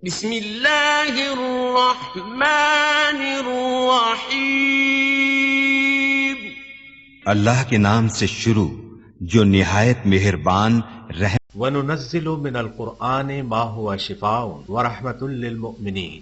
بسم اللہ الرحمن الرحیم۔ اللہ کے نام سے شروع جو نہایت مہربان رحم۔ وَنُنَزِّلُ مِنَ الْقُرْآنِ مَا هُوَ شِفَاءٌ وَرَحْمَةٌ لِّلْمُؤْمِنِينَ۔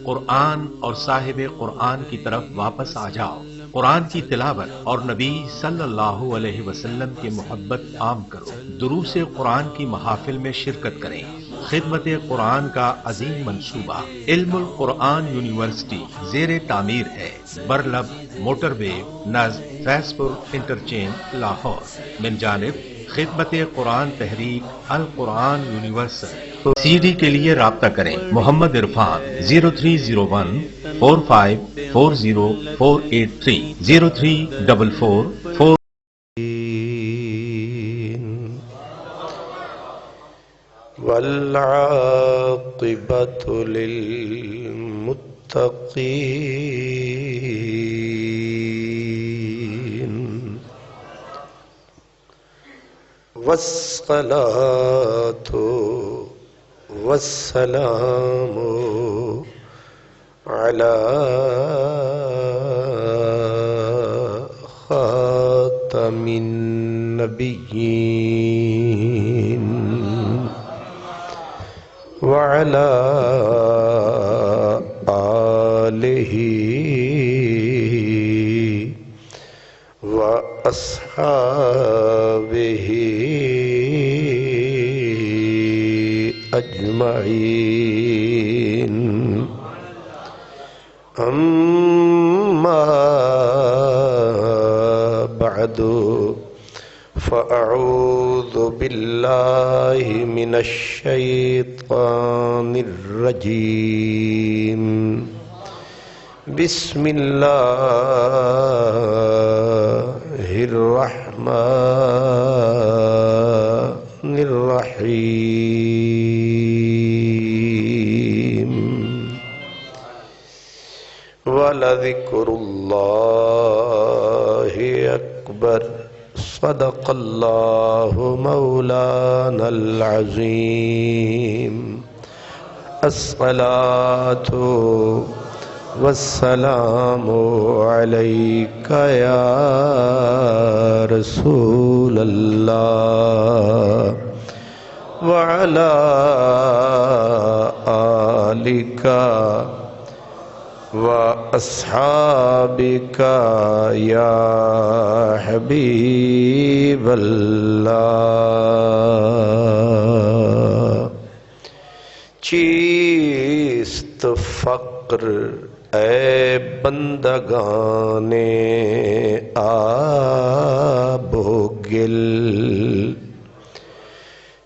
قرآن اور صاحب قرآن کی طرف واپس آ جاؤ، قرآن کی تلاوت اور نبی صلی اللہ علیہ وسلم کی محبت عام کرو، دروس قرآن کی محافل میں شرکت کریں۔ خدمت قرآن کا عظیم منصوبہ علم القرآن یونیورسٹی زیر تعمیر ہے، برلب موٹر وے نزد فیض پور انٹرچینج لاہور، من جانب خدمت قرآن تحریک القرآن یونیورسل۔ سی ڈی کے لیے رابطہ کریں محمد عرفان 030145404830 0344 والعاقبة للمتقين والصلاة والسلام على خاتم النبيين وعلى آله وأصحابه أجمعين، أما بعد فأعوذ بالله من الشيطان الرجيم، بسم الله الرحمن الرحيم، ولذكر الله أكبر، صدق الله مولانا العظيم، الصلاة والسلام عليك يا رسول الله وعلى آلك وأصحابك يا حبيب الله۔ چیست فقر اے بندگان آب و گل،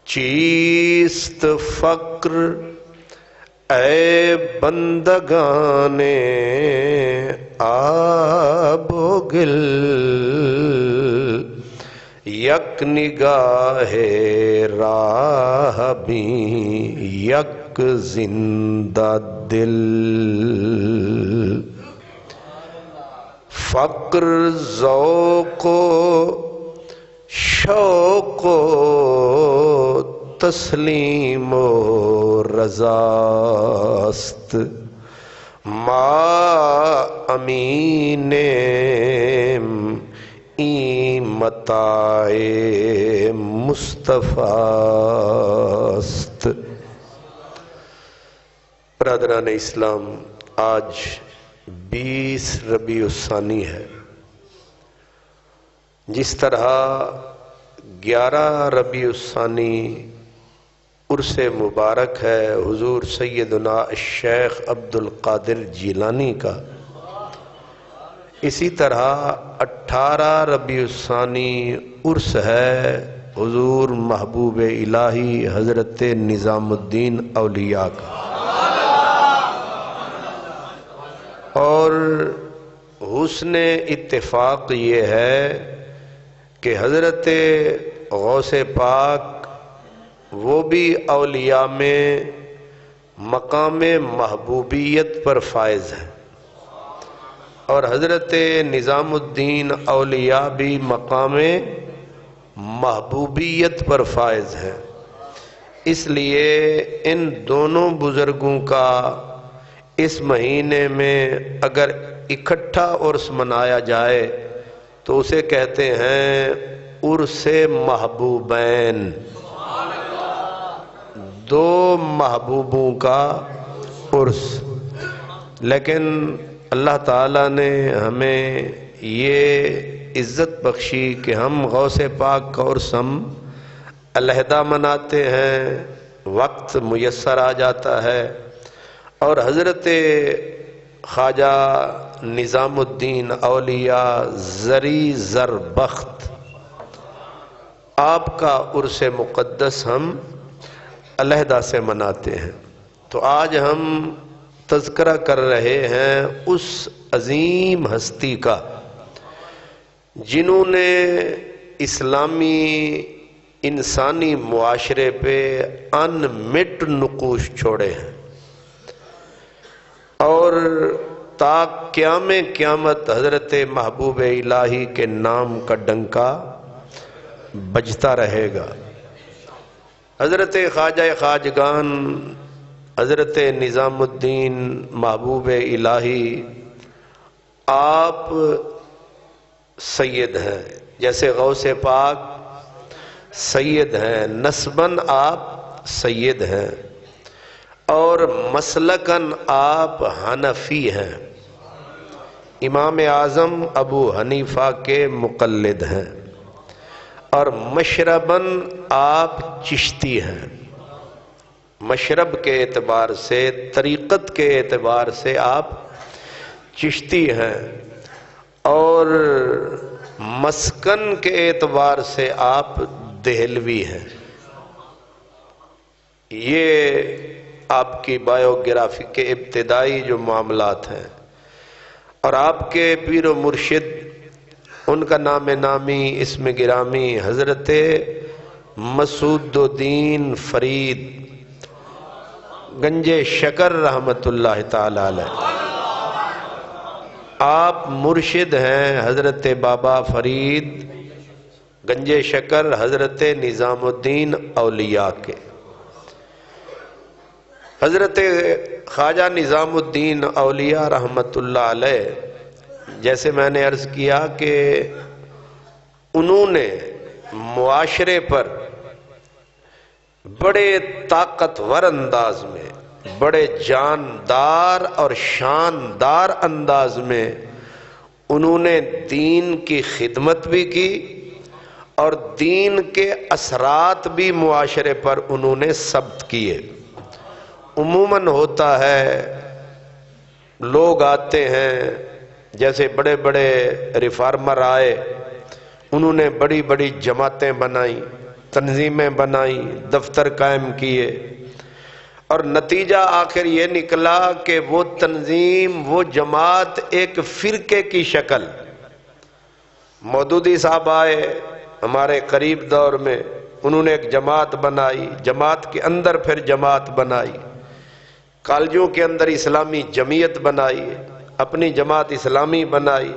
چیست فقر اے بندگان آب و گل، یک نگاہ راہ بین یک زندہ دل، فقر ذوق و شوق و تسلیم و رضاست، ما امین این متاع مصطفیٰ است۔ برادران اسلام، آج 20 ربیع الثانی ہے۔ جس طرح 11 ربیع الثانی عرس مبارک ہے حضور سیدنا الشیخ عبد القادر جیلانی کا، اسی طرح 18 ربیع الثانی عرس ہے حضور محبوب الہی حضرت نظام الدین اولیاء کا، اور حسن اتفاق یہ ہے کہ حضرت غوث پاک وہ بھی اولیاء میں مقام محبوبیت پر فائز ہیں، اور حضرت نظام الدین اولیاء بھی مقام محبوبیت پر فائز ہیں۔ اس لیے ان دونوں بزرگوں کا اس مہینے میں اگر اکٹھا عرس منایا جائے تو اسے کہتے ہیں عرس محبوبین، دو محبوبوں کا عرس۔ لیکن اللہ تعالیٰ نے ہمیں یہ عزت بخشی کہ ہم غوث پاک کا عرس ہم علیحدہ مناتے ہیں، وقت میسر آ جاتا ہے، اور حضرت خواجہ نظام الدین اولیاء زری زربخت آپ کا عرس مقدس ہم علیحدہ سے مناتے ہیں۔ تو آج ہم تذکرہ کر رہے ہیں اس عظیم ہستی کا جنہوں نے اسلامی انسانی معاشرے پہ انمٹ نقوش چھوڑے ہیں، اور تا قیام قیامت حضرت محبوب الہی کے نام کا ڈنکا بجتا رہے گا۔ حضرت خواجہ خواجگان حضرت نظام الدین محبوب الہی آپ سید ہیں، جیسے غوث پاک سید ہیں، نسباً آپ سید ہیں، اور مسلکاً آپ حنفی ہیں، امام اعظم ابو حنیفہ کے مقلد ہیں، اور مشرباً آپ چشتی ہیں۔ مشرب کے اعتبار سے، طریقت کے اعتبار سے آپ چشتی ہیں، اور مسکن کے اعتبار سے آپ دہلوی ہیں۔ یہ آپ کی بایوگرافی کے ابتدائی جو معاملات ہیں، اور آپ کے پیر و مرشد، ان کا نام نامی اسم گرامی حضرت مسعود الدین فرید گنج شکر رحمت اللہ تعالی علیہ، آپ مرشد ہیں حضرت بابا فرید گنج شکر حضرت نظام الدین اولیاء کے۔ حضرت خواجہ نظام الدین اولیاء رحمت اللہ علیہ، جیسے میں نے عرض کیا کہ انہوں نے معاشرے پر بڑے طاقتور انداز میں، بڑے جاندار اور شاندار انداز میں انہوں نے دین کی خدمت بھی کی، اور دین کے اثرات بھی معاشرے پر انہوں نے ثبت کیے۔ عموماً ہوتا ہے لوگ آتے ہیں، جیسے بڑے بڑے ریفارمر آئے، انہوں نے بڑی بڑی جماعتیں بنائیں، تنظیمیں بنائیں، دفتر قائم کیے، اور نتیجہ آخر یہ نکلا کہ وہ تنظیم، وہ جماعت ایک فرقے کی شکل۔ مودودی صاحب آئے ہمارے قریب دور میں، انہوں نے ایک جماعت بنائی، جماعت کے اندر پھر جماعت بنائی، کالجوں کے اندر اسلامی جمعیت بنائی، اپنی جماعت اسلامی بنائی،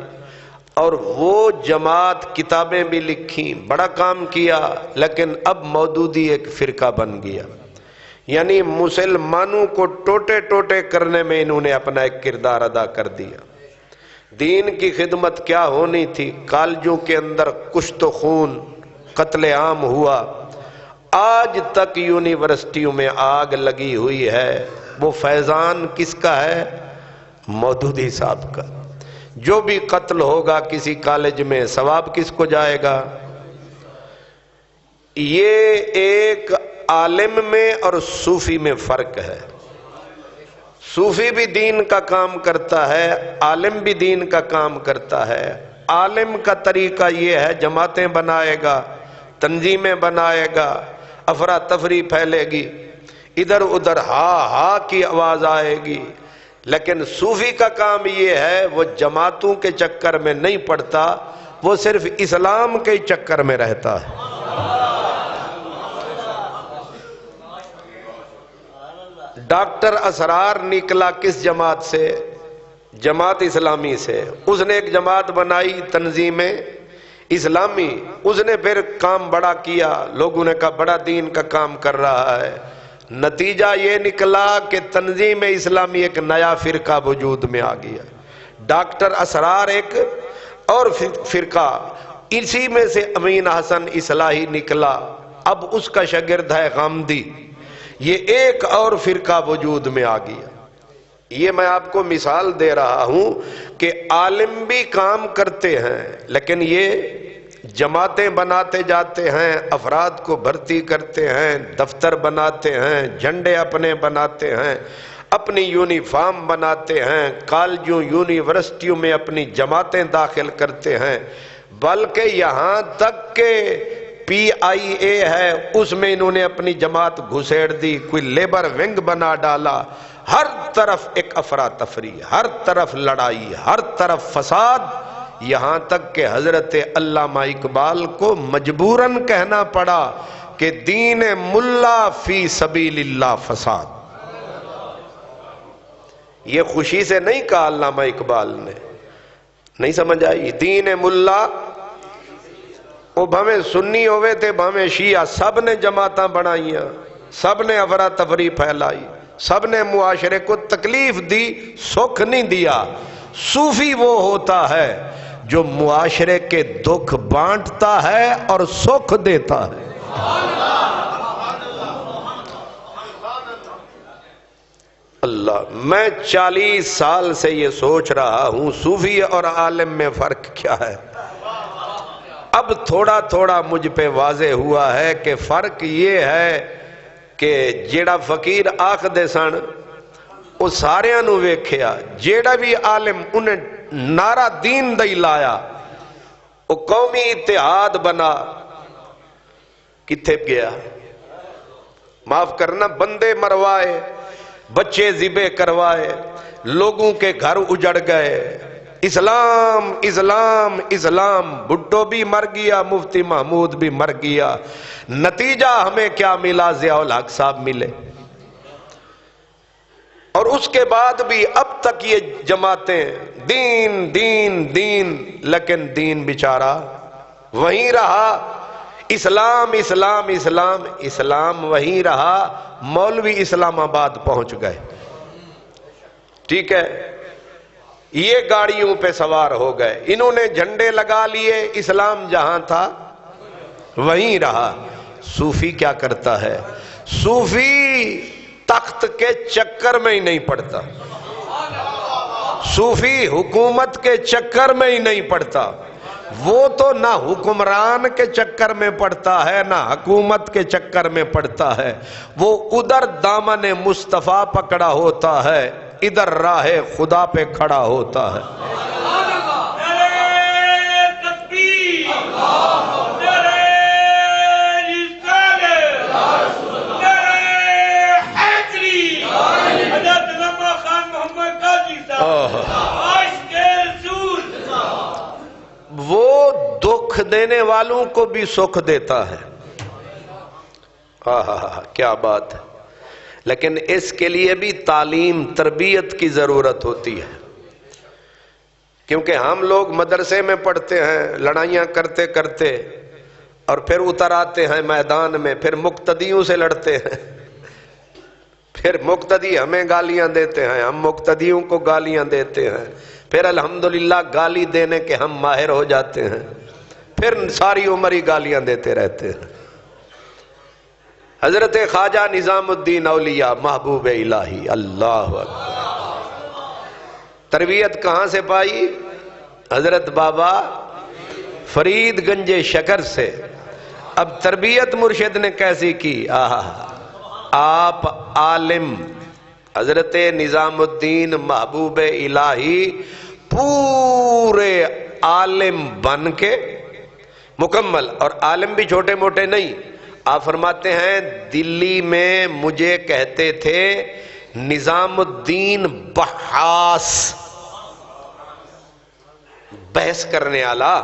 اور وہ جماعت کتابیں بھی لکھیں، بڑا کام کیا، لیکن اب مودودی ایک فرقہ بن گیا۔ یعنی مسلمانوں کو ٹوٹے ٹوٹے کرنے میں انہوں نے اپنا ایک کردار ادا کر دیا۔ دین کی خدمت کیا ہونی تھی، کالجوں کے اندر کشت و خون، قتل عام ہوا، آج تک یونیورسٹیوں میں آگ لگی ہوئی ہے۔ وہ فیضان کس کا ہے؟ مودودی صاحب کا۔ جو بھی قتل ہوگا کسی کالج میں، ثواب کس کو جائے گا؟ یہ ایک عالم میں اور صوفی میں فرق ہے۔ صوفی بھی دین کا کام کرتا ہے، عالم بھی دین کا کام کرتا ہے۔ عالم کا طریقہ یہ ہے، جماعتیں بنائے گا، تنظیمیں بنائے گا، افراتفری پھیلے گی، ادھر ادھر ہا ہا کی آواز آئے گی۔ لیکن صوفی کا کام یہ ہے، وہ جماعتوں کے چکر میں نہیں پڑتا، وہ صرف اسلام کے چکر میں رہتا ہے۔ ڈاکٹر اسرار نکلا کس جماعت سے؟ جماعت اسلامی سے۔ اس نے ایک جماعت بنائی، تنظیمیں، اسلامی، اس نے پھر کام بڑا کیا، لوگوں نے کہا بڑا دین کا کام کر رہا ہے، نتیجہ یہ نکلا کہ تنظیم اسلامی ایک نیا فرقہ وجود میں آ گیا، ڈاکٹر اسرار ایک اور فرقہ، اسی میں سے امین حسن اصلاحی نکلا، اب اس کا شاگرد ہے غامدی، یہ ایک اور فرقہ وجود میں آ گیا۔ یہ میں آپ کو مثال دے رہا ہوں کہ عالم بھی کام کرتے ہیں، لیکن یہ جماعتیں بناتے جاتے ہیں، افراد کو بھرتی کرتے ہیں، دفتر بناتے ہیں، جھنڈے اپنے بناتے ہیں، اپنی یونیفارم بناتے ہیں، کالجوں یونیورسٹیوں میں اپنی جماعتیں داخل کرتے ہیں، بلکہ یہاں تک کہ پی آئی اے ہے اس میں انہوں نے اپنی جماعت گھسیڑ دی، کوئی لیبر ونگ بنا ڈالا، ہر طرف ایک افراتفری، ہر طرف لڑائی، ہر طرف فساد، یہاں تک کہ حضرت علامہ اقبال کو مجبوراً کہنا پڑا کہ دین ملا فی سبیل اللہ فساد۔ یہ خوشی سے نہیں کہا علامہ اقبال نے، نہیں سمجھ آئی؟ دین ملا، وہ بھامے سنی ہوئے تھے بھامے شیعہ، سب نے جماعتاں بنائیاں، سب نے افراتفری پھیلائی، سب نے معاشرے کو تکلیف دی، سکھ نہیں دیا۔ صوفی وہ ہوتا ہے جو معاشرے کے دکھ بانٹتا ہے اور سکھ دیتا ہے۔ اللہ، میں 40 سال سے یہ سوچ رہا ہوں صوفی اور عالم میں فرق کیا ہے، اب تھوڑا تھوڑا مجھ پہ واضح ہوا ہے کہ فرق یہ ہے کہ جیڑا فقیر آکھ دے سن وہ ساریاں نو ویکھیا، جیڑا بھی عالم انہیں نعرہ دین دئی لایا، وہ قومی اتحاد بنا، کتھے گیا؟ معاف کرنا، بندے مروائے، بچے ذبح کروائے، لوگوں کے گھر اجڑ گئے، اسلام اسلام اسلام، بھٹو بھی مر گیا، مفتی محمود بھی مر گیا، نتیجہ ہمیں کیا ملا؟ ضیاء الحق صاحب ملے، اور اس کے بعد بھی اب تک یہ جماعتیں دین دین دین، لیکن دین بیچارہ وہیں رہا، اسلام اسلام اسلام اسلام وہیں رہا، مولوی اسلام آباد پہنچ گئے، ٹھیک ہے، یہ گاڑیوں پہ سوار ہو گئے، انہوں نے جھنڈے لگا لیے، اسلام جہاں تھا وہیں رہا۔ صوفی کیا کرتا ہے؟ صوفی تخت کے چکر میں ہی نہیں پڑتا، صوفی حکومت کے چکر میں ہی نہیں پڑتا، وہ تو نہ حکمران کے چکر میں پڑتا ہے نہ حکومت کے چکر میں پڑتا ہے، وہ ادھر دامن مصطفیٰ پکڑا ہوتا ہے، ادھر راہ خدا پہ کھڑا ہوتا ہے۔ وہ دکھ دینے والوں کو بھی سکھ دیتا ہے، کیا بات ہے، لیکن اس کے لیے بھی تعلیم تربیت کی ضرورت ہوتی ہے، کیونکہ ہم لوگ مدرسے میں پڑھتے ہیں لڑائیاں کرتے کرتے اور پھر اتر آتے ہیں میدان میں، پھر مقتدیوں سے لڑتے ہیں، پھر مقتدی ہمیں گالیاں دیتے ہیں، ہم مقتدیوں کو گالیاں دیتے ہیں، پھر الحمدللہ گالی دینے کے ہم ماہر ہو جاتے ہیں، پھر ساری عمر ہی گالیاں دیتے رہتے ہیں۔ حضرت خواجہ نظام الدین اولیاء محبوب الہی، اللہ اکبر، تربیت کہاں سے پائی؟ حضرت بابا فرید گنج شکر سے۔ اب تربیت مرشد نے کیسی کی؟ آپ عالم حضرت نظام الدین محبوب الہی پورے عالم بن کے مکمل، اور عالم بھی چھوٹے موٹے نہیں، آپ فرماتے ہیں دلی میں مجھے کہتے تھے نظام الدین بحاث، بحث کرنے والا،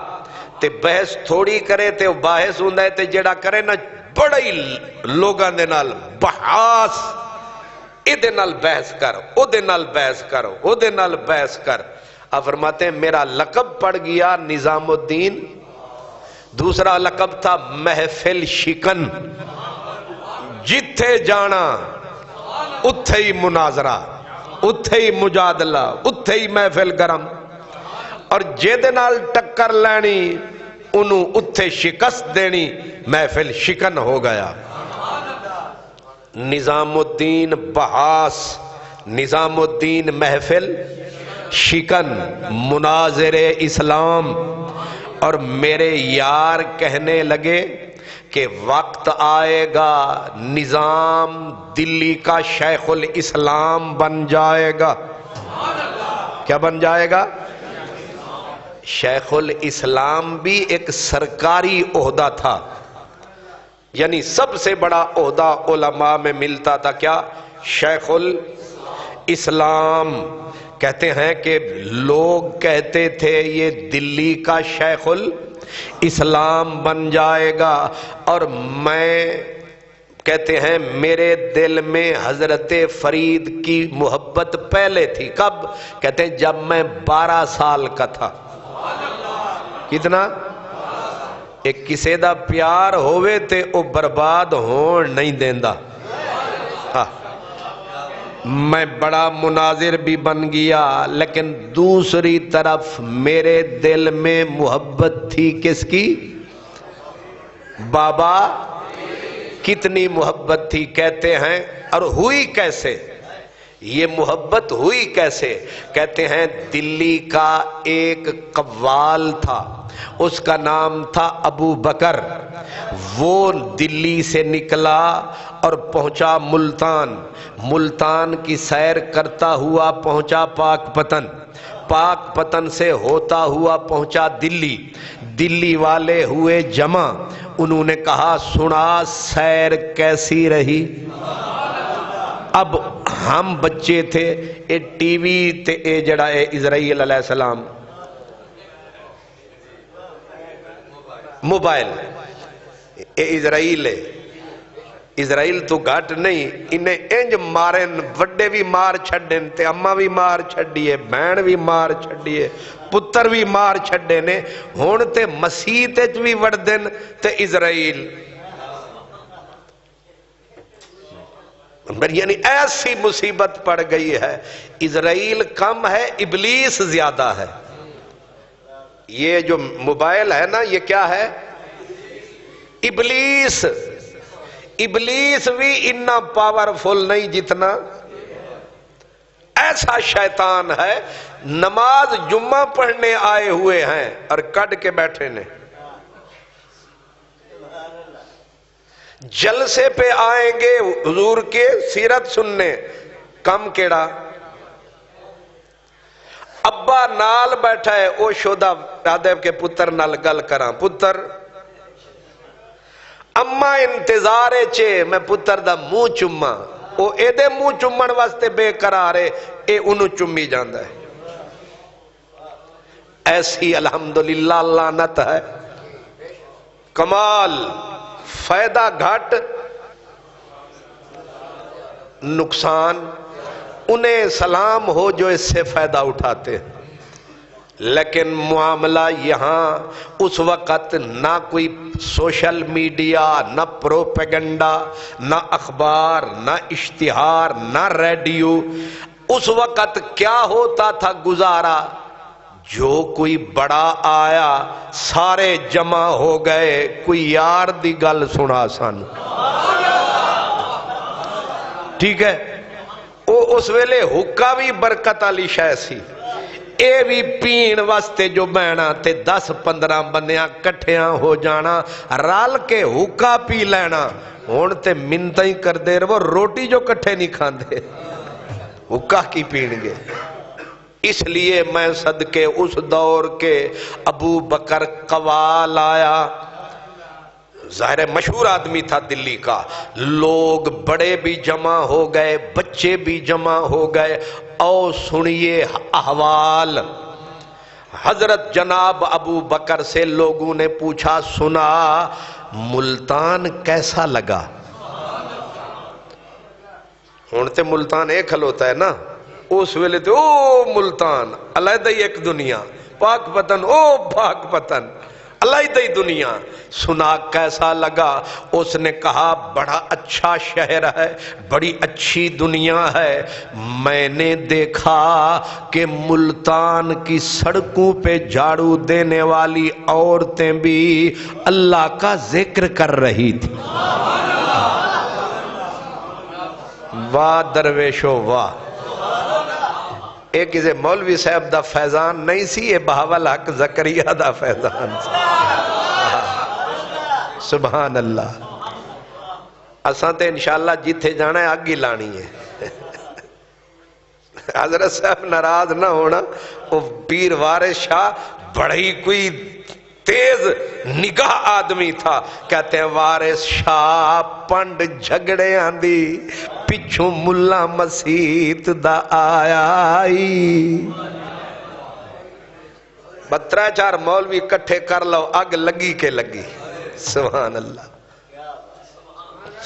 تے بحث تھوڑی کرے تے باحث ہوندا ہے، تے جڑا کرے نا بڑے لوگاں دے نال بحاث، ادھے نال بحث کر، ادھے نال بحث کر، ادھے نال بحث کر۔ آپ فرماتے ہیں میرا لقب پڑ گیا نظام الدین دوسرا لقب تھا محفل شکن، جتھے جانا اتھے ہی مناظرہ، اتھے ہی مجادلہ، اتھے ہی محفل گرم، اور جیدے نال ٹکر لینی انہوں اتھے شکست دینی، محفل شکن ہو گیا۔ نظام الدین بحاس، نظام الدین محفل شکن، مناظر اسلام، اور میرے یار کہنے لگے کہ وقت آئے گا نظام دلی کا شیخ الاسلام بن جائے گا۔ کیا بن جائے گا؟ شیخ الاسلام بھی ایک سرکاری عہدہ تھا، یعنی سب سے بڑا عہدہ علماء میں ملتا تھا، کیا؟ شیخ الاسلام۔ کہتے ہیں کہ لوگ کہتے تھے یہ دلی کا شیخ الاسلام بن جائے گا، اور میں کہتے ہیں میرے دل میں حضرت فرید کی محبت پہلے تھی۔ کب؟ کہتے ہیں جب میں 12 سال کا تھا۔ کتنا؟ ایک کسے دا پیار ہوئے تے او برباد ہون نہیں دیندہ۔ میں بڑا مناظر بھی بن گیا، لیکن دوسری طرف میرے دل میں محبت تھی کس کی؟ بابا کتنی محبت تھی کہتے ہیں، اور ہوئی کیسے یہ محبت ہوئی کیسے؟ کہتے ہیں دلی کا ایک قوال تھا، اس کا نام تھا ابو بکر، وہ دلی سے نکلا اور پہنچا ملتان، ملتان کی سیر کرتا ہوا پہنچا پاک پتن، پاک پتن سے ہوتا ہوا پہنچا دلی، دلی والے ہوئے جمع، انہوں نے کہا سنا سیر کیسی رہی؟ اب ہم بچے تھے، اے ٹی وی تے اے جڑا اے اسرائیل علیہ السلام موبائل، اے اسرائیل ہے، اسرائیل تو گھٹ نہیں، انہیں انج مارن، وڈے بھی مار چھڑن تے اماں بھی مار چھڑیے، بہن بھی مار چھڑیے، پتر بھی مار چھڑے نے، ہون تے مسیح تے بھی وردن تے اسرائیل، یعنی ایسی مصیبت پڑ گئی ہے۔ اسرائیل کم ہے، ابلیس زیادہ ہے۔ یہ جو موبائل ہے نا، یہ کیا ہے؟ ابلیس۔ ابلیس بھی اتنا پاورفل نہیں جتنا، ایسا شیطان ہے، نماز جمعہ پڑھنے آئے ہوئے ہیں اور کٹ کے بیٹھے نے، جلسے پہ آئیں گے حضور کے سیرت سننے، کم کیڑا ابا نال بیٹھا ہے، او شودہ آدھے کے پتر نال گل کراں، پتر اما انتظار چے میں پتر دا منہ چما، او اے دے منہ چمن واسطے بے قرارے، اے انہوں چمی جاندہ ہے۔ ایسی الحمدللہ لعنت ہے، کمال، فائدہ گھٹ، نقصان انہیں سلام ہو جو اس سے فائدہ اٹھاتے ہیں۔ لیکن معاملہ یہاں اس وقت نہ کوئی سوشل میڈیا، نہ پروپیگنڈا، نہ اخبار، نہ اشتہار، نہ ریڈیو، اس وقت کیا ہوتا تھا گزارا؟ جو کوئی بڑا آیا سارے جمع ہو گئے، کوئی یار دی گل سنا سن، ٹھیک ہے، اس ویلے حکا بھی برکت علی شے سی، اے بھی پین واسطے جو بہنا تے 10-15 بندیاں کٹھیاں ہو جانا، رال کے حکا پی لینا، ہون تے منتیں ہی کر دے رہو، روٹی جو کٹھے نہیں کھاندے، حکا کی پین گے۔ اس لیے میں صدقے اس دور کے ابو بکر قوال آیا، ظاہر مشہور آدمی تھا دلی کا، لوگ بڑے بھی جمع ہو گئے، بچے بھی جمع ہو گئے، او سنیے احوال۔ حضرت جناب ابو بکر سے لوگوں نے پوچھا، سنا ملتان کیسا لگا؟ ہونتے ملتان ایک کھلوتا ہے نا، اس ویلے تو او ملتان علیحدہ ایک دنیا، پاک پتن او پاک پتن، علیحدہ دنیا سنا کیسا لگا؟ اس نے کہا بڑا اچھا شہر ہے، بڑی اچھی دنیا ہے، میں نے دیکھا کہ ملتان کی سڑکوں پہ جھاڑو دینے والی عورتیں بھی اللہ کا ذکر کر رہی تھی۔ واہ درویشو واہ! ایک اسے مولوی صاحب دا فیضان نہیں سی، یہ بہاول حق زکریا دا فیضان سی۔ سبحان اللہ۔ اساں تے انشاءاللہ جتھے جانا ہے آگی لانی ہے۔ حضرت صاحب ناراض نہ ہونا، وہ پیر وارث شاہ بڑی کوئی تیز نگاہ آدمی تھا، کہتے ہیں وارث شاہ پنڈ جھگڑے آندی پچھوں ملا مسیت دا آئی، بترہ چار مولوی کٹھے کر لو، اگ لگی کے لگی۔ سبحان اللہ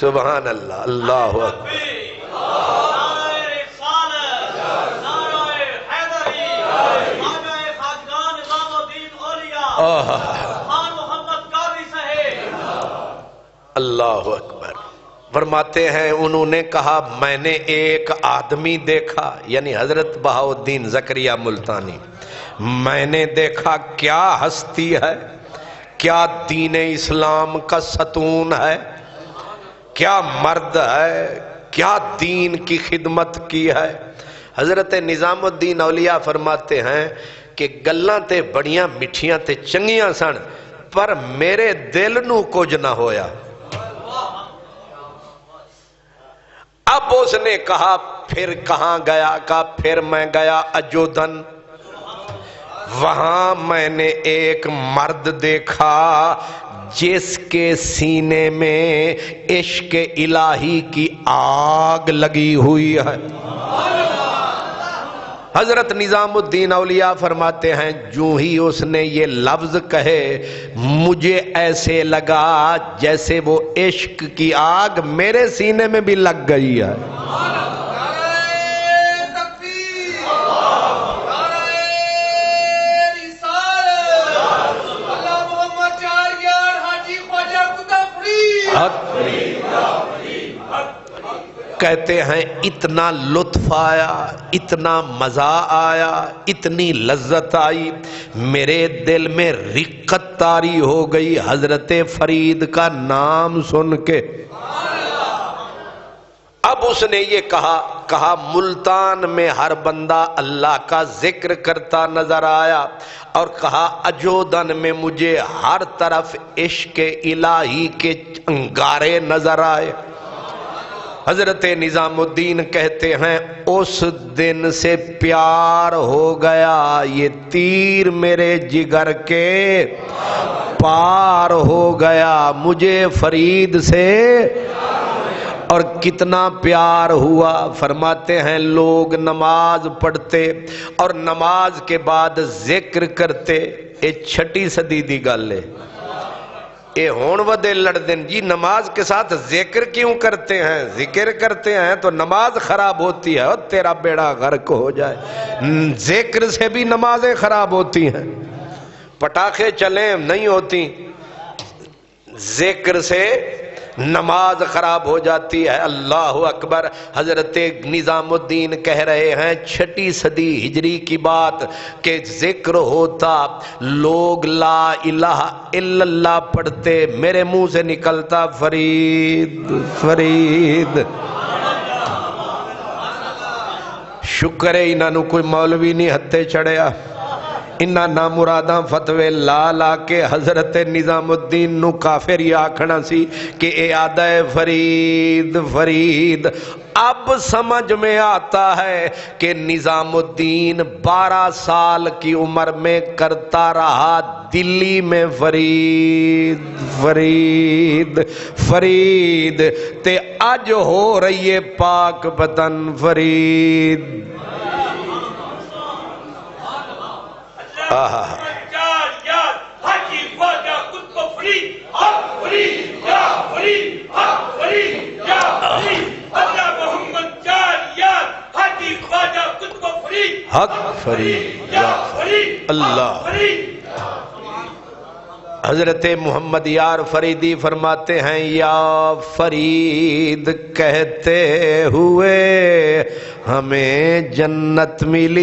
سبحان اللہ، اللہ اکبر۔ اللہ اکبر۔ فرماتے ہیں انہوں نے کہا میں نے ایک آدمی دیکھا، یعنی حضرت بہاؤالدین زکریا ملتانی، میں نے دیکھا کیا ہستی ہے، کیا دین اسلام کا ستون ہے، کیا مرد ہے، کیا دین کی خدمت کی ہے۔ حضرت نظام الدین اولیاء فرماتے ہیں کہ گلاں تے بڑیاں مٹھیاں تے چنگیاں سن، پر میرے دل نو کچھ نہ ہویا۔ اب اس نے کہا پھر کہاں گیا؟ کہا پھر میں گیا اجودھن، وہاں میں نے ایک مرد دیکھا جس کے سینے میں عشق الہی کی آگ لگی ہوئی ہے۔ حضرت نظام الدین اولیاء فرماتے ہیں جو ہی اس نے یہ لفظ کہے مجھے ایسے لگا جیسے وہ عشق کی آگ میرے سینے میں بھی لگ گئی ہے۔ کہتے ہیں اتنا لطف آیا، اتنا مزہ آیا، اتنی لذت آئی، میرے دل میں رقت طاری ہو گئی حضرت فرید کا نام سن کے۔ اب اس نے یہ کہا ملتان میں ہر بندہ اللہ کا ذکر کرتا نظر آیا، اور کہا اجودھن میں مجھے ہر طرف عشق الہی کے انگارے نظر آئے۔ حضرت نظام الدین کہتے ہیں اس دن سے پیار ہو گیا، یہ تیر میرے جگر کے پار ہو گیا، مجھے فرید سے۔ اور کتنا پیار ہوا؟ فرماتے ہیں لوگ نماز پڑھتے اور نماز کے بعد ذکر کرتے، یہ 6 صدی دی گل ہے، یہ ہون ودے لڑ دن جی نماز کے ساتھ ذکر کیوں کرتے ہیں؟ ذکر کرتے ہیں تو نماز خراب ہوتی ہے، اور تیرا بیڑا غرق ہو جائے۔ ذکر سے بھی نمازیں خراب ہوتی ہیں، پٹاخے چلیں نہیں ہوتی، ذکر سے نماز خراب ہو جاتی ہے۔ اللہ اکبر۔ حضرت نظام الدین کہہ رہے ہیں 6 صدی ہجری کی بات کہ ذکر ہوتا، لوگ لا الہ الا اللہ پڑھتے، میرے منہ سے نکلتا فرید فرید۔ شکر ہے انہوں کوئی مولوی نہیں ہتھے چڑھیا، انہاں نامراداں فتوے لا لا کے حضرت نظام الدین نو کافر ہی آکھنا سی کہ اے آدھا فرید فرید۔ اب سمجھ میں آتا ہے کہ نظام الدین 12 سال کی عمر میں کرتا رہا دلی میں فرید فرید فرید، تے اج ہو رہی ہے پاک وطن فرید۔ حق فرید یا اللہ حضرت محمد یار فریدی فرماتے ہیں یا فرید کہتے ہوئے ہمیں جنت ملی،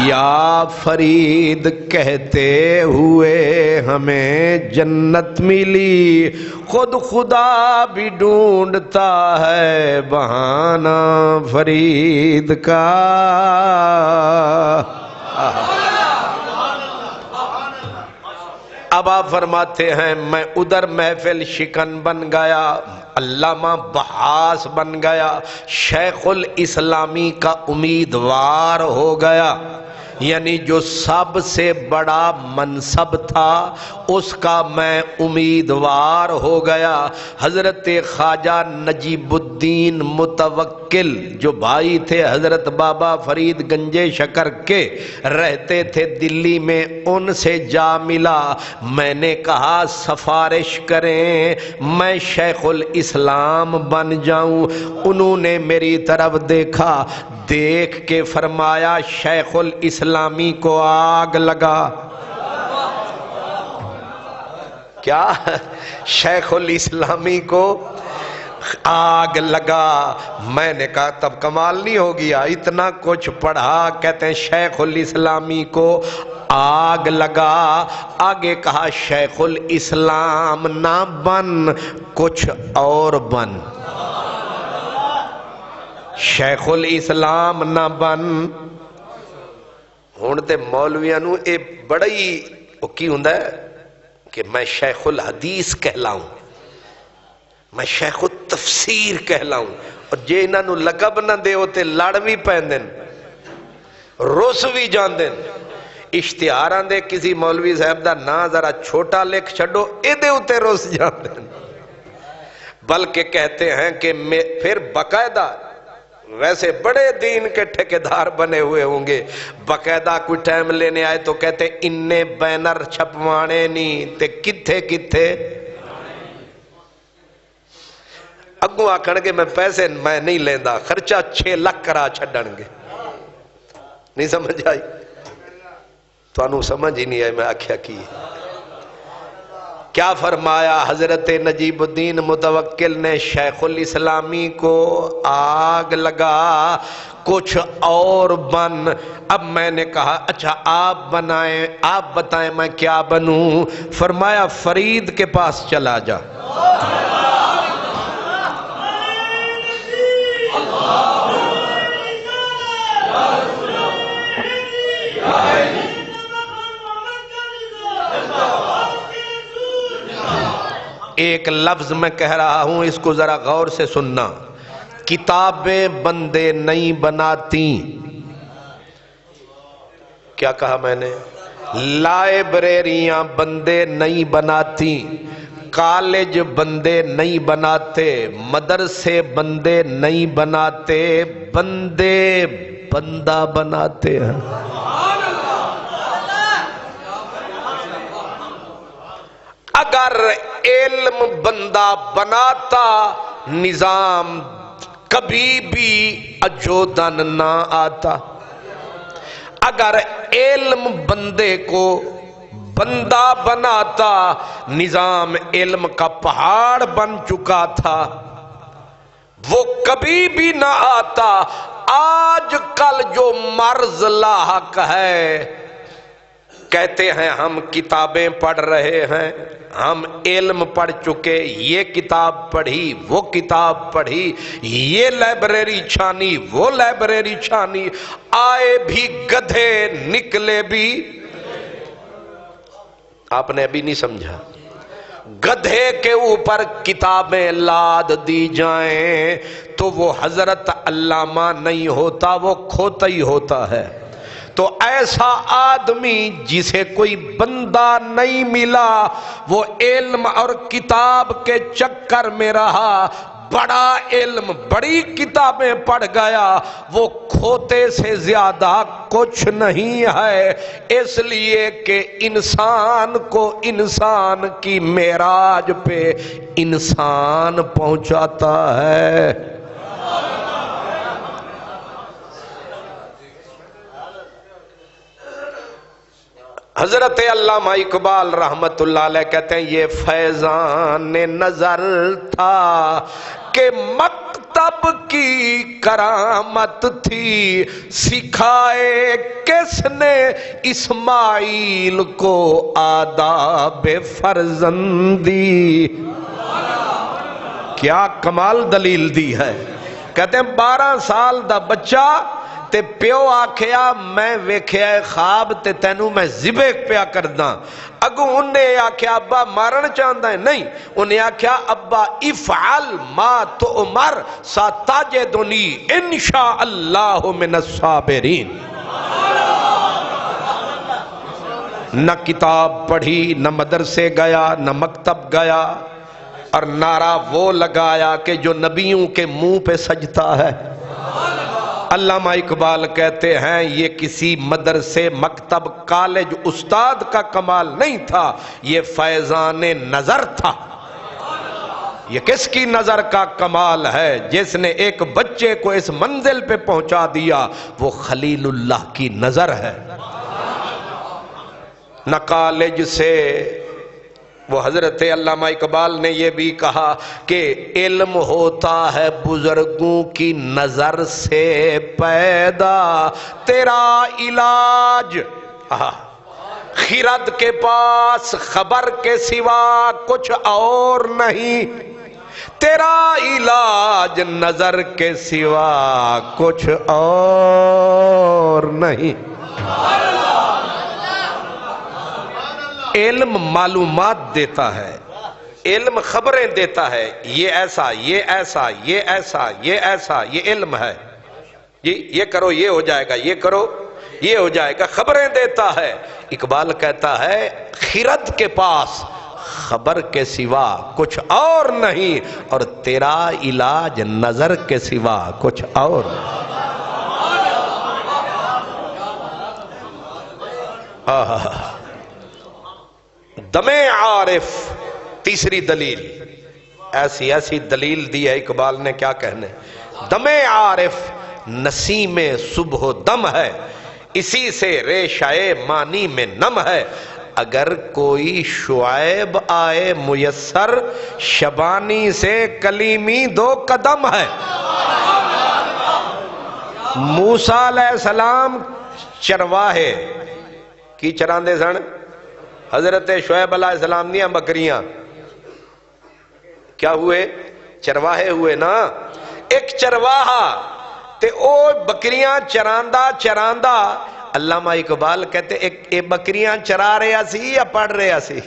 یا فرید کہتے ہوئے ہمیں جنت ملی، خود خدا بھی ڈھونڈتا ہے بہانہ فرید کا۔ اب آپ فرماتے ہیں میں ادھر محفل شکن بن گیا، علامہ بحاس بن گیا، شیخ الاسلامی کا امیدوار ہو گیا، یعنی جو سب سے بڑا منصب تھا اس کا میں امیدوار ہو گیا۔ حضرت خواجہ نجیب الدین متوکل جو بھائی تھے حضرت بابا فرید گنجے شکر کے، رہتے تھے دلی میں، ان سے جا ملا، میں نے کہا سفارش کریں میں شیخ الاسلام بن جاؤں۔ انہوں نے میری طرف دیکھا، دیکھ کے فرمایا شیخ الاسلامی کو آگ لگا۔ کیا؟ شیخ الاسلامی کو آگ لگا۔ میں نے کہا تب کمال نہیں ہو گیا، اتنا کچھ پڑھا، کہتے ہیں شیخ الاسلامی کو آگ لگا۔ آگے کہا شیخ الاسلام نہ بن، کچھ اور بن، شیخ الاسلام نہ بن۔ ہن تے مولویاں نو اے بڑا ہی کی ہوندا ہے کہ میں شیخ الحدیث کہلاؤں، میں شیخ التفسیر کہلاؤں، اور جے انہاں نو لقب نہ دے تے لڑ بھی پیندے، روس بھی جاندے۔ اشتہاراں دے کسی مولوی صاحب دا نا ذرا چھوٹا لکھ چھڈو، اے دے اتے روس جاندے، بلکہ کہتے ہیں کہ پھر باقاعدہ، ویسے بڑے دین کے ٹھیکیدار بنے ہوئے ہوں گے، باقاعدہ کوئی ٹائم لینے آئے تو کہتے اننے بینر چھپوانے نہیں تے کتھے کتھے، اگوں آکھن گے میں پیسے میں نہیں لیندا، خرچہ 6 لاکھ کرا چھڈن گے۔ نہیں سمجھ آئی؟ تو انہوں سمجھ ہی نہیں آئی میں آکھیا کی۔ کیا فرمایا حضرت نجیب الدین متوکل نے؟ شیخ الاسلامی کو آگ لگا، کچھ اور بن۔ اب میں نے کہا اچھا آپ بنائیں، آپ بتائیں میں کیا بنوں؟ فرمایا فرید کے پاس چلا جا۔ ایک لفظ میں کہہ رہا ہوں، اس کو ذرا غور سے سننا۔ کتابیں بندے نہیں بناتی، کیا کہا میں نے؟ لائبریریاں بندے نہیں بناتی، کالج بندے نہیں بناتے، مدرسے بندے نہیں بناتے، بندے بندہ بناتے ہیں۔ اگر علم بندہ بناتا نظام کبھی بھی اجودن نہ آتا۔ اگر علم بندے کو بندہ بناتا نظام علم کا پہاڑ بن چکا تھا، وہ کبھی بھی نہ آتا۔ آج کل جو مرض لاحق ہے، کہتے ہیں ہم کتابیں پڑھ رہے ہیں، ہم علم پڑھ چکے، یہ کتاب پڑھی، وہ کتاب پڑھی، یہ لائبریری چھانی، وہ لائبریری چھانی، آئے بھی گدھے نکلے بھی۔ آپ نے ابھی نہیں سمجھا؟ گدھے کے اوپر کتابیں لاد دی جائیں تو وہ حضرت علامہ نہیں ہوتا، وہ کھوتا ہی ہوتا ہے۔ تو ایسا آدمی جسے کوئی بندہ نہیں ملا، وہ علم اور کتاب کے چکر میں رہا، بڑا علم بڑی کتابیں پڑھ گیا، وہ کھوتے سے زیادہ کچھ نہیں ہے، اس لیے کہ انسان کو انسان کی معراج پہ انسان پہنچاتا ہے۔ حضرت علامہ اقبال رحمت اللہ علیہ کہتے ہیں یہ فیضان نظر تھا کہ مکتب کی کرامت تھی، سکھائے کس نے اسماعیل کو آداب فرزندی۔ کیا کمال دلیل دی ہے۔ کہتے ہیں 12 سال دا بچہ تے پیو آکھیا میں ویکھیا خواب تے تینوں میں ذبح پیا کردا، اگوں انہیں آکھیا ابا مارن چاہندا ہے؟ نہیں، انہیں آکھیا ابا افعل ما تؤمر ستجدنی انشاء اللہ من الصابرین۔ نہ کتاب پڑھی، نہ مدرسے گیا، نہ مکتب گیا، اور نعرہ وہ لگایا کہ جو نبیوں کے منہ پہ سجتا ہے۔ علامہ اقبال کہتے ہیں یہ کسی مدرسے، مکتب، کالج، استاد کا کمال نہیں تھا، یہ فیضان نظر تھا۔ یہ کس کی نظر کا کمال ہے؟ جس نے ایک بچے کو اس منزل پہ پہنچا دیا، وہ خلیل اللہ کی نظر ہے۔ نہ کالج سے، وہ حضرت علامہ اقبال نے یہ بھی کہا کہ علم ہوتا ہے بزرگوں کی نظر سے پیدا، تیرا علاج خرد کے پاس خبر کے سوا کچھ اور نہیں، تیرا علاج نظر کے سوا کچھ اور نہیں۔ علم معلومات دیتا ہے، علم خبریں دیتا ہے، یہ ایسا، یہ ایسا، یہ ایسا، یہ ایسا، یہ علم ہے، یہ کرو یہ ہو جائے گا، یہ کرو یہ ہو جائے گا، خبریں دیتا ہے۔ اقبال کہتا ہے خرد کے پاس خبر کے سوا کچھ اور نہیں، اور تیرا علاج نظر کے سوا کچھ اور نہیں۔ دم عارف، تیسری دلیل، ایسی دلیل دی ہے اقبال نے، کیا کہنے۔ دم عارف نسیم صبح و دم ہے، اسی سے ریشہ مانی میں نم ہے، اگر کوئی شعیب آئے میسر، شبانی سے کلیمی 2 قدم ہے۔ موسیٰ علیہ السلام چرواہے کی چراندے سن، حضرت شعیب علیہ السلام نے بکریاں کیا ہوئے؟ چرواہے ہوئے نا۔ ایک چرواہا تے او بکریاں چراندہ علامہ اقبال کہتے اے بکریاں چرا رہا سی یا پڑھ رہا سی؟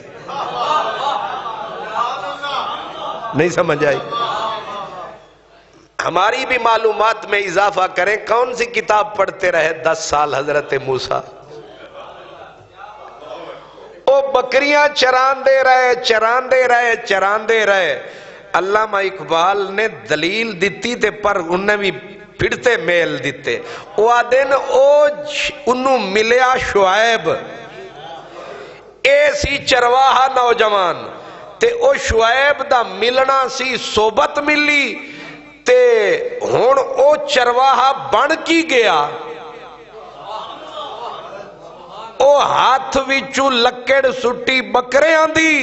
نہیں سمجھ آئی؟ ہماری بھی معلومات میں اضافہ کریں، کون سی کتاب پڑھتے رہے 10 سال حضرت موسیٰ؟ وہ بکریاں چراندے رہے۔ علامہ اقبال نے دلیل دیتی تے پر انہیں بھی پھڑتے میل دیتے۔ وہ آدن انہوں ملیا شعیب، ایسی چرواہا نوجوان تے او شعیب دا ملنا سی، صحبت ملی تے ہون او چرواہا بن کی گیا۔ او ہاتھ وچوں لکڑ سٹی بکریاں دی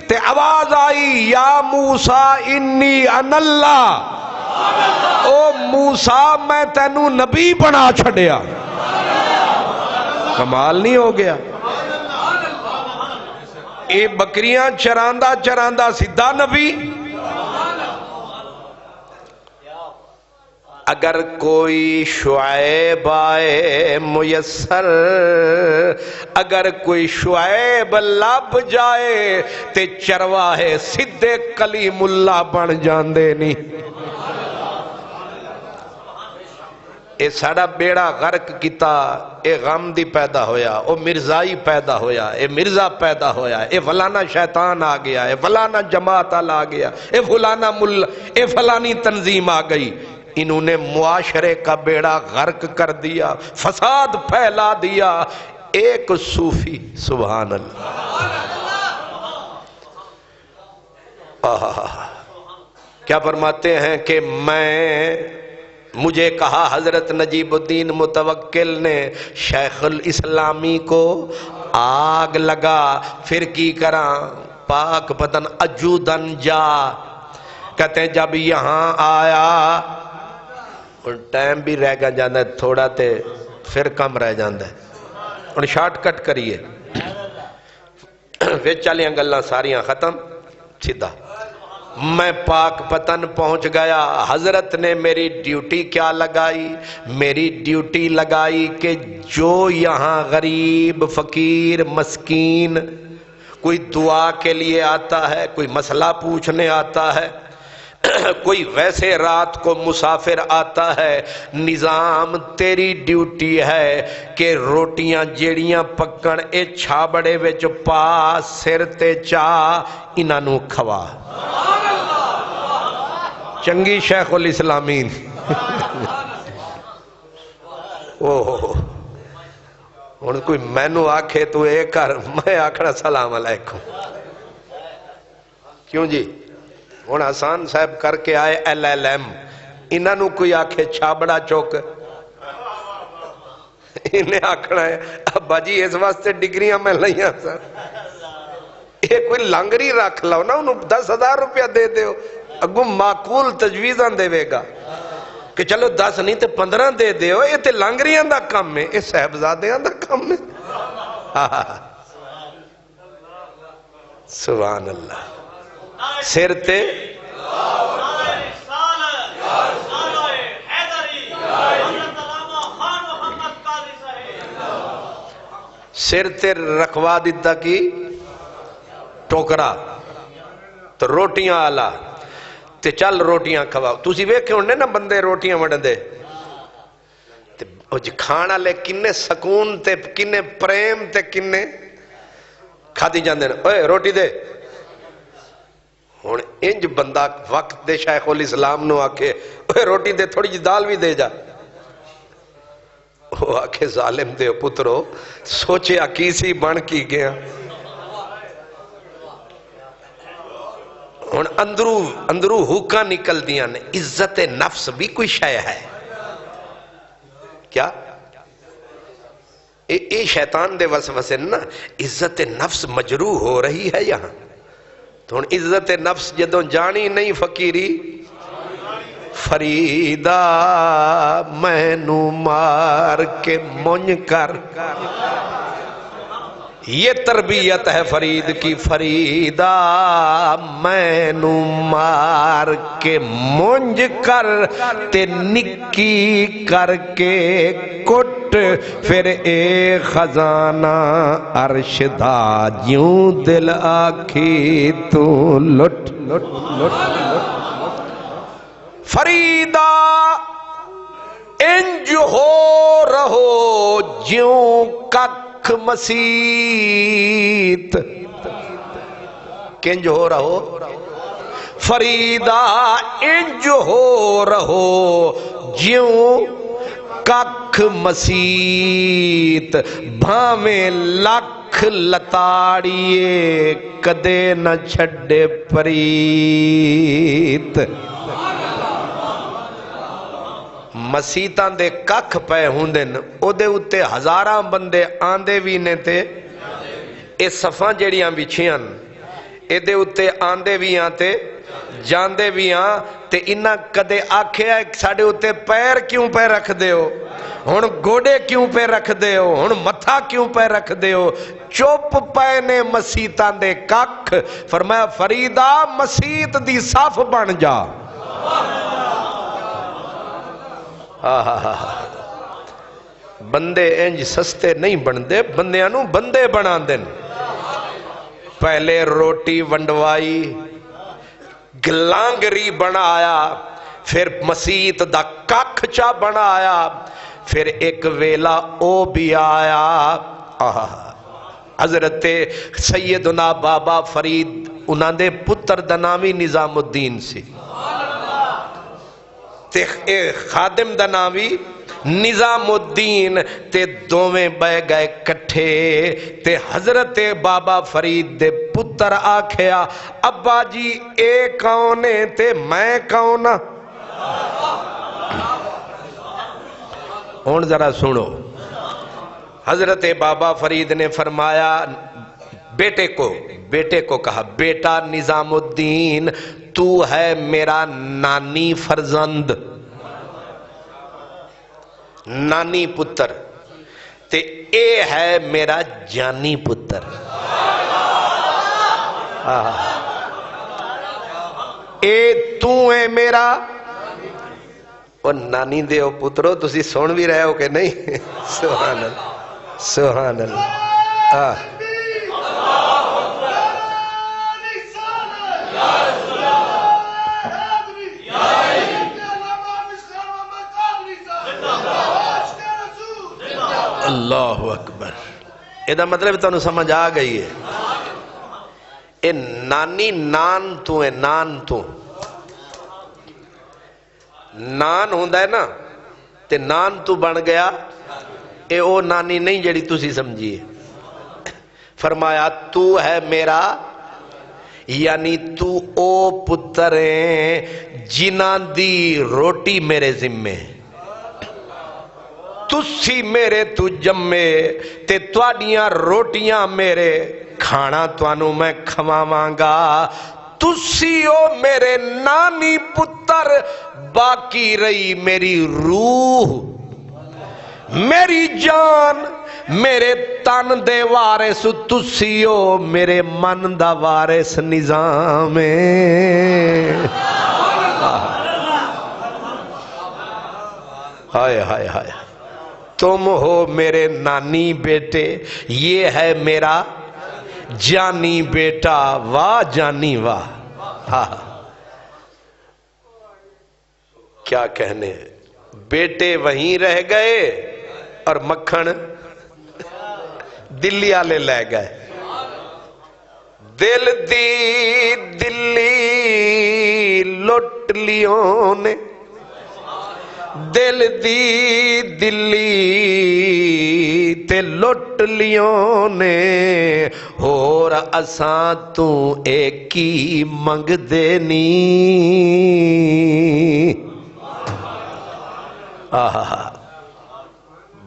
تے آواز آئی یا موسیٰ انی انا اللہ، او موسیٰ میں تینوں نبی بنا چھڑیا۔ کمال نہیں ہو گیا؟ اے بکریاں چراندہ سدھا نبی۔ اگر کوئی شعیب آئے میسر، اگر کوئی شعیب لب جائے تے چرواہے سدھے کلیم اللہ بن جاندے نہیں۔ اے ساڑا بیڑا غرق کیتا، اے غم دی پیدا ہویا، او مرزائی پیدا ہویا، اے مرزا پیدا ہویا، اے فلانا شیطان آ گیا، اے فلانا جماعت آ گیا، اے فلانا مل، اے فلانی تنظیم آ گئی۔ انہوں نے معاشرے کا بیڑا غرق کر دیا، فساد پھیلا دیا۔ ایک صوفی، سبحان اللہ، کیا فرماتے ہیں کہ مجھے کہا حضرت نجیب الدین متوکل نے شیخ الاسلامی کو آگ لگا پھر کی کراں پاک پتن اجودن جا کہتے ہیں جب یہاں آیا اور ٹائم بھی رہ گا جاندہ ہے تھوڑا تے پھر کم رہ جاندہ ہے اور شارٹ کٹ کریے پھر چلیاں گلاں ساریاں ختم سیدھا میں پاک پتن پہنچ گیا حضرت نے میری ڈیوٹی کیا لگائی میری ڈیوٹی لگائی کہ جو یہاں غریب فقیر مسکین کوئی دعا کے لیے آتا ہے کوئی مسئلہ پوچھنے آتا ہے کوئی ویسے رات کو مسافر آتا ہے نظام تیری ڈیوٹی ہے کہ روٹیاں جیڑیاں پکن اے چھابڑے وچ پا سر تے چاہ انہاں کھوا چنگی شیخ الاسلامین ہن کوئی مینوں آکھے تو اے کر میں آکھنا سلام علیکم کیوں جی ہن حسان صاحب کر کے آئے LLM انہوں کوئی آکھے چھابڑا چوک انہیں آکھنا ہے ابا جی اس واسطے ڈگریاں میں لئیاں سر یہ کوئی لانگری رکھ لاؤ نا انہوں 10,000 روپیہ دے دیو اگو معقول تجویزاں دے گا کہ چلو 10 نہیں تے 15 دے دیو یہ تے لانگریاں دا کم ہے یہ صاحبزادیاں دا کم ہے سبحان اللہ سر تے سر تے رکھوا دیتا کی ٹوکرا تو روٹیاں آلا تے چل روٹیاں کھواؤ تُسی ویکھے ہونے نا بندے روٹیاں وڈن دے کھانا لے کنے سکون تے کنے پریم تے کنے کھا دی جاندے نا اوے روٹی دے ہون انج بندہ وقت دے شیخ الاسلام نو آکھے اوے روٹی دے تھوڑی جی دال بھی دے جا وہ آکھے ظالم دے پترو سوچے اکیسی بن کی گیا ہون اندرو ہوکا نکل دیا نے عزت نفس بھی کوئی شے ہے کیا اے شیطان دے وسوسے نا عزت نفس مجروح ہو رہی ہے یہاں تو عزت نفس جدوں جانی نہیں فقیری فریدہ مینو مار کے منج کر یہ تربیت ہے فرید کی فریدہ مینو مار کے منج کر تے نکی کر کے کٹ پھر اے خزانہ عرش دا جیوں دل آکھی تو لٹ لٹ لٹ فریدہ انج ہو رہو جیوں کک مسیت کنج ہو رہو فریدہ انج ہو رہو جیوں کک مسیت بھامیں لکھ لتاڑیے کدے نہ چھڑے پریت مسیتاں دے ککھ پے ہوندن او دے اتے ہزاراں بندے آندے بھی نے تے اے صفاں جڑیاں بچھیاں اے دے اتے آندے بھی آتے جاندے بھی آن تے انہاں کدے آکھے ہے ساڑے اتے پیر کیوں پہ رکھ دے ہو ہن گوڑے کیوں پہ رکھ دے ہو ہن متھا کیوں پہ رکھ دے ہو چوپ پے نے مسیتاں دے ککھ فرمایا فریدہ مسیت دی صف بن جا بندے انج سستے نہیں بندے بندیاں بندے بنا دن پہلے روٹی ونڈوائی گلانگری بنایا پھر مسیت دا ککھ چا بنایا پھر ایک ویلا او بھی آیا حضرت سیدنا بابا فرید انہاں دے پتر دنامی نظام الدین سی تے خادم دا نامی نظام الدین تے دوویں بے گئے کٹھے تے حضرت بابا فرید دے پتر آکھیا ابا جی اے کونے تے میں کونا ہون ذرا سنو حضرت بابا فرید نے فرمایا بیٹے کو کہا بیٹا نظام الدین تو ہے میرا نانی فرزند، نانی پتر تے اے ہے میرا جانی پتر۔ اے تو ہے میرا اور نانی دے او پترو، تسی سن بھی رہے ہو کہ نہیں؟ سبحان اللہ سبحان اللہ۔ اللہ اکبر۔ یہ مطلب تانوں سمجھ آ گئی ہے؟ اے نانی نان تو ہے، نان تو نان ہوندا ہے نا تے نان تو بن گیا، اے او نانی نہیں جڑی تسی سمجھیے۔ فرمایا تو ہے میرا، یعنی تو او پتر ہے جنہاں دی روٹی میرے ذمے، تسی میرے تو جمے تے تواڈیاں روٹیاں میرے، کھانا توانوں میں کھواواں گا، تسی او میرے نانی پتر، باقی رہی میری روح میری جان میرے تن دے وارث، تسی او میرے من دا وارث نظام۔ ہائے ہائے ہائے، تم ہو میرے نانی بیٹے، یہ ہے میرا جانی بیٹا، واہ جانی واہ۔ کیا کہنے، بیٹے وہیں رہ گئے اور مکھن دلی والے لے گئے۔ دل دی دلی لٹ لیوں نے، دل دی دلی تے لٹ لیوں نے، اور اساں تو ایک ہی منگ دینی۔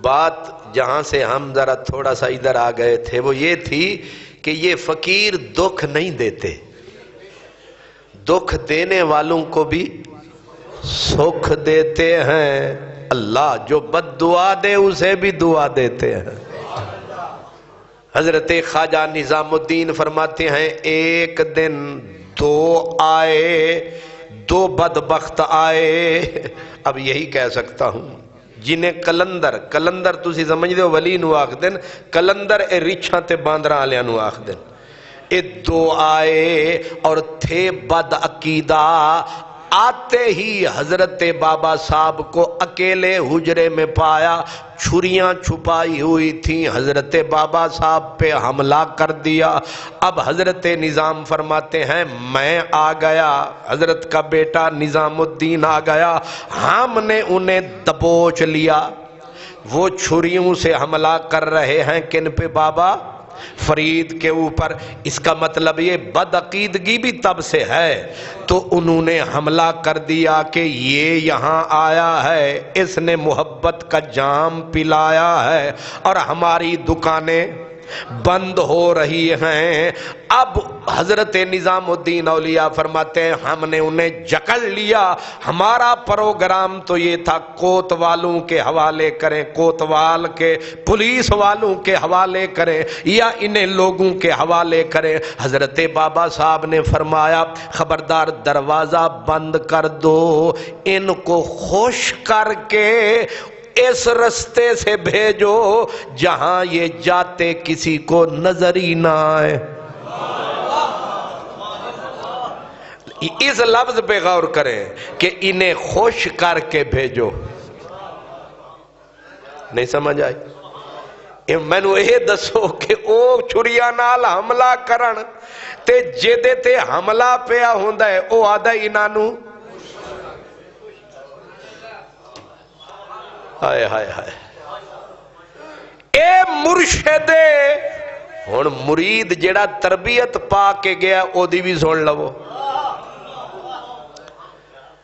بات جہاں سے ہم ذرا تھوڑا سا ادھر آ گئے تھے وہ یہ تھی کہ یہ فقیر دکھ نہیں دیتے، دکھ دینے والوں کو بھی سکھ دیتے ہیں۔ اللہ جو بد دعا دے اسے بھی دعا دیتے ہیں۔ حضرت خواجہ نظام الدین فرماتے ہیں ایک دن دو آئے، دو بدبخت آئے، اب یہی کہہ سکتا ہوں، جنہیں کلندر تسی سمجھ دے ہو ولی نو آخ دن، کلندر اے ریچھاں تے باندراں آلیاں نو آخ دن۔ اے دو آئے اور تھے بد عقیدہ، آتے ہی حضرت بابا صاحب کو اکیلے حجرے میں پایا، چھریاں چھپائی ہوئی تھیں، حضرت بابا صاحب پہ حملہ کر دیا۔ اب حضرت نظام فرماتے ہیں میں آ گیا، حضرت کا بیٹا نظام الدین آ گیا، ہم نے انہیں دبوچ لیا۔ وہ چھریوں سے حملہ کر رہے ہیں کن پہ؟ بابا فرید کے اوپر۔ اس کا مطلب یہ بدعقیدگی بھی تب سے ہے۔ تو انہوں نے حملہ کر دیا کہ یہ یہاں آیا ہے، اس نے محبت کا جام پلایا ہے اور ہماری دکانیں بند ہو رہی ہیں۔ اب حضرت نظام الدین اولیاء فرماتے ہیں ہم نے انہیں جکڑ لیا، ہمارا پروگرام تو یہ تھا کوتوالوں کے حوالے کریں، کوتوال کے پولیس والوں کے حوالے کریں یا انہیں لوگوں کے حوالے کریں۔ حضرت بابا صاحب نے فرمایا خبردار دروازہ بند کر دو، ان کو خوش کر کے اس رستے سے بھیجو جہاں یہ جاتے کسی کو نظر ہی نہ آئے۔ اس لفظ پہ غور کریں کہ انہیں خوش کر کے بھیجو، نہیں سمجھ آئی؟ میں نے یہ دسو کہ او چھریاں نال حملہ کرن تے جیدے تے حملہ پیا ہوندا ہے او آدھا انانو ہائے ہائے ہائے۔ اے مرشد ہن مرید جڑا تربیت پا کے گیا او دی بھی سن لو۔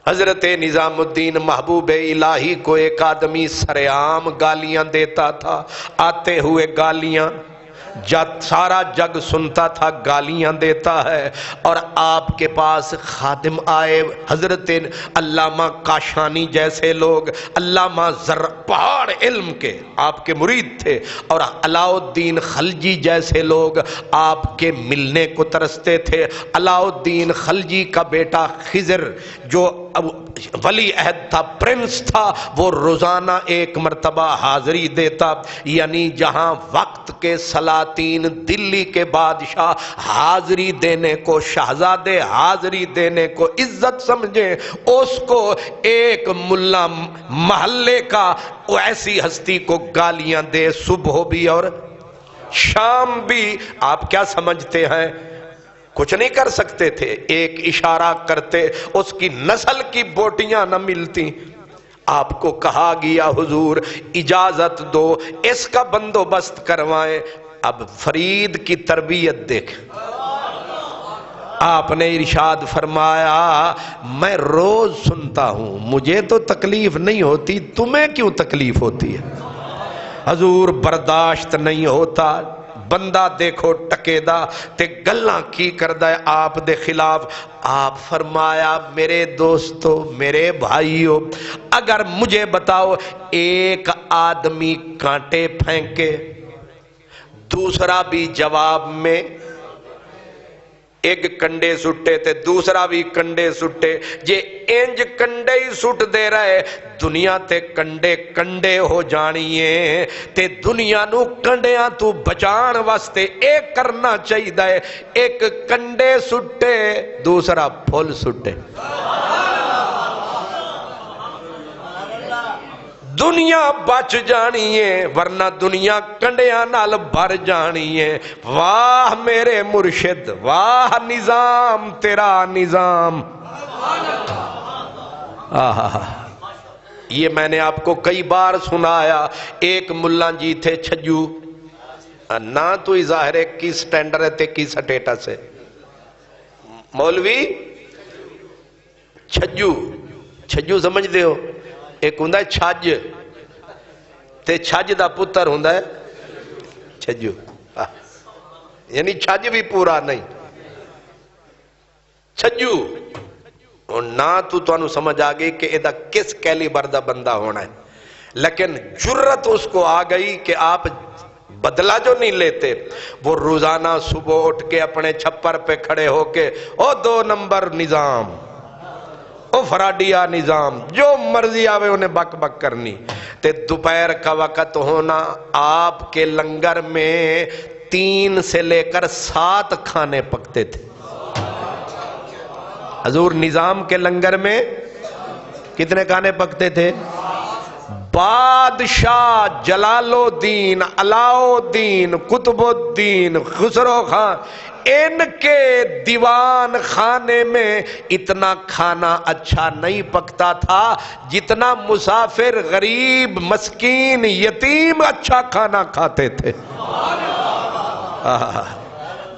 حضرت نظام الدین محبوب الہی کو ایک آدمی سرعام گالیاں دیتا تھا، آتے ہوئے گالیاں، سارا جگ سنتا تھا گالیاں دیتا ہے، اور آپ کے پاس خادم آئے، حضرت علامہ کاشانی جیسے لوگ، علامہ پہاڑ علم کے آپ کے مرید تھے، اور علاء الدین خلجی جیسے لوگ آپ کے ملنے کو ترستے تھے۔ علاء الدین خلجی کا بیٹا خضر جو ولی عہد تھا، پرنس تھا، وہ روزانہ ایک مرتبہ حاضری دیتا، یعنی جہاں وقت کے سلاطین دلی کے بادشاہ حاضری دینے کو، شہزادے حاضری دینے کو عزت سمجھیں، اس کو ایک ملا محلے کا ایسی ہستی کو گالیاں دے، صبح بھی اور شام بھی، آپ کیا سمجھتے ہیں؟ کچھ نہیں کر سکتے تھے، ایک اشارہ کرتے اس کی نسل کی بوٹیاں نہ ملتی۔ آپ کو کہا گیا حضور اجازت دو، اس کا بندوبست کروائیں۔ اب فرید کی تربیت دیکھ، آپ نے ارشاد فرمایا میں روز سنتا ہوں، مجھے تو تکلیف نہیں ہوتی، تمہیں کیوں تکلیف ہوتی ہے؟ حضور برداشت نہیں ہوتا، بندہ دیکھو ٹکیدا تے گلاں کی کردہ ہے آپ دے خلاف۔ آپ فرمایا میرے دوستو، میرے بھائیو، اگر مجھے بتاؤ ایک آدمی کانٹے پھینکے، دوسرا بھی جواب میں ایک کنڈے سٹے تے دوسرا بھی کنڈے سٹے، جے انج کنڈے ہی سٹ دے رہے، دنیا تے کنڈے کنڈے ہو جانیے، تے دنیا نو کنڈیاں تو بچان واسطے ایک کرنا چاہیے، ایک کنڈے سٹے دوسرا پھول سٹے، دنیا بچ جانی ہے، ورنہ دنیا کنڈیاں نال بھر جانی ہے۔ واہ میرے مرشد، واہ نظام تیرا نظام۔ یہ میں نے آپ کو کئی بار سنایا۔ ایک ملا جی تھے چھجو، نہ تو ہی ظاہر ہے کی سٹینڈر ہے تے کی سٹیٹس ہے، مولوی چھجو، چھجو سمجھ دے ہو، ایک ہوں چھج تے چھج دا پتر ہوں چھجو، یعنی چھج بھی پورا نہیں، چھجو اور نہ تو انہوں سمجھ آگئی کہ ایدہ کس کیلیبر دا بندہ ہونا ہے، لیکن جرت اس کو آگئی کہ آپ بدلہ جو نہیں لیتے۔ وہ روزانہ صبح اٹھ کے اپنے چھپر پہ کھڑے ہو کے او 2 نمبر نظام، او فراڈیا نظام، جو مرضی آوے انہیں بک بک کرنی۔ تے دوپہر کا وقت ہونا، آپ کے لنگر میں 3 سے لے کر 7 کھانے پکتے تھے۔ حضور نظام کے لنگر میں کتنے کھانے پکتے تھے؟ بادشاہ جلال الدین، علاء الدین، قطب الدین، خسرو خان، ان کے دیوان خانے میں اتنا کھانا اچھا نہیں پکتا تھا جتنا مسافر، غریب، مسکین، یتیم اچھا کھانا کھاتے تھے۔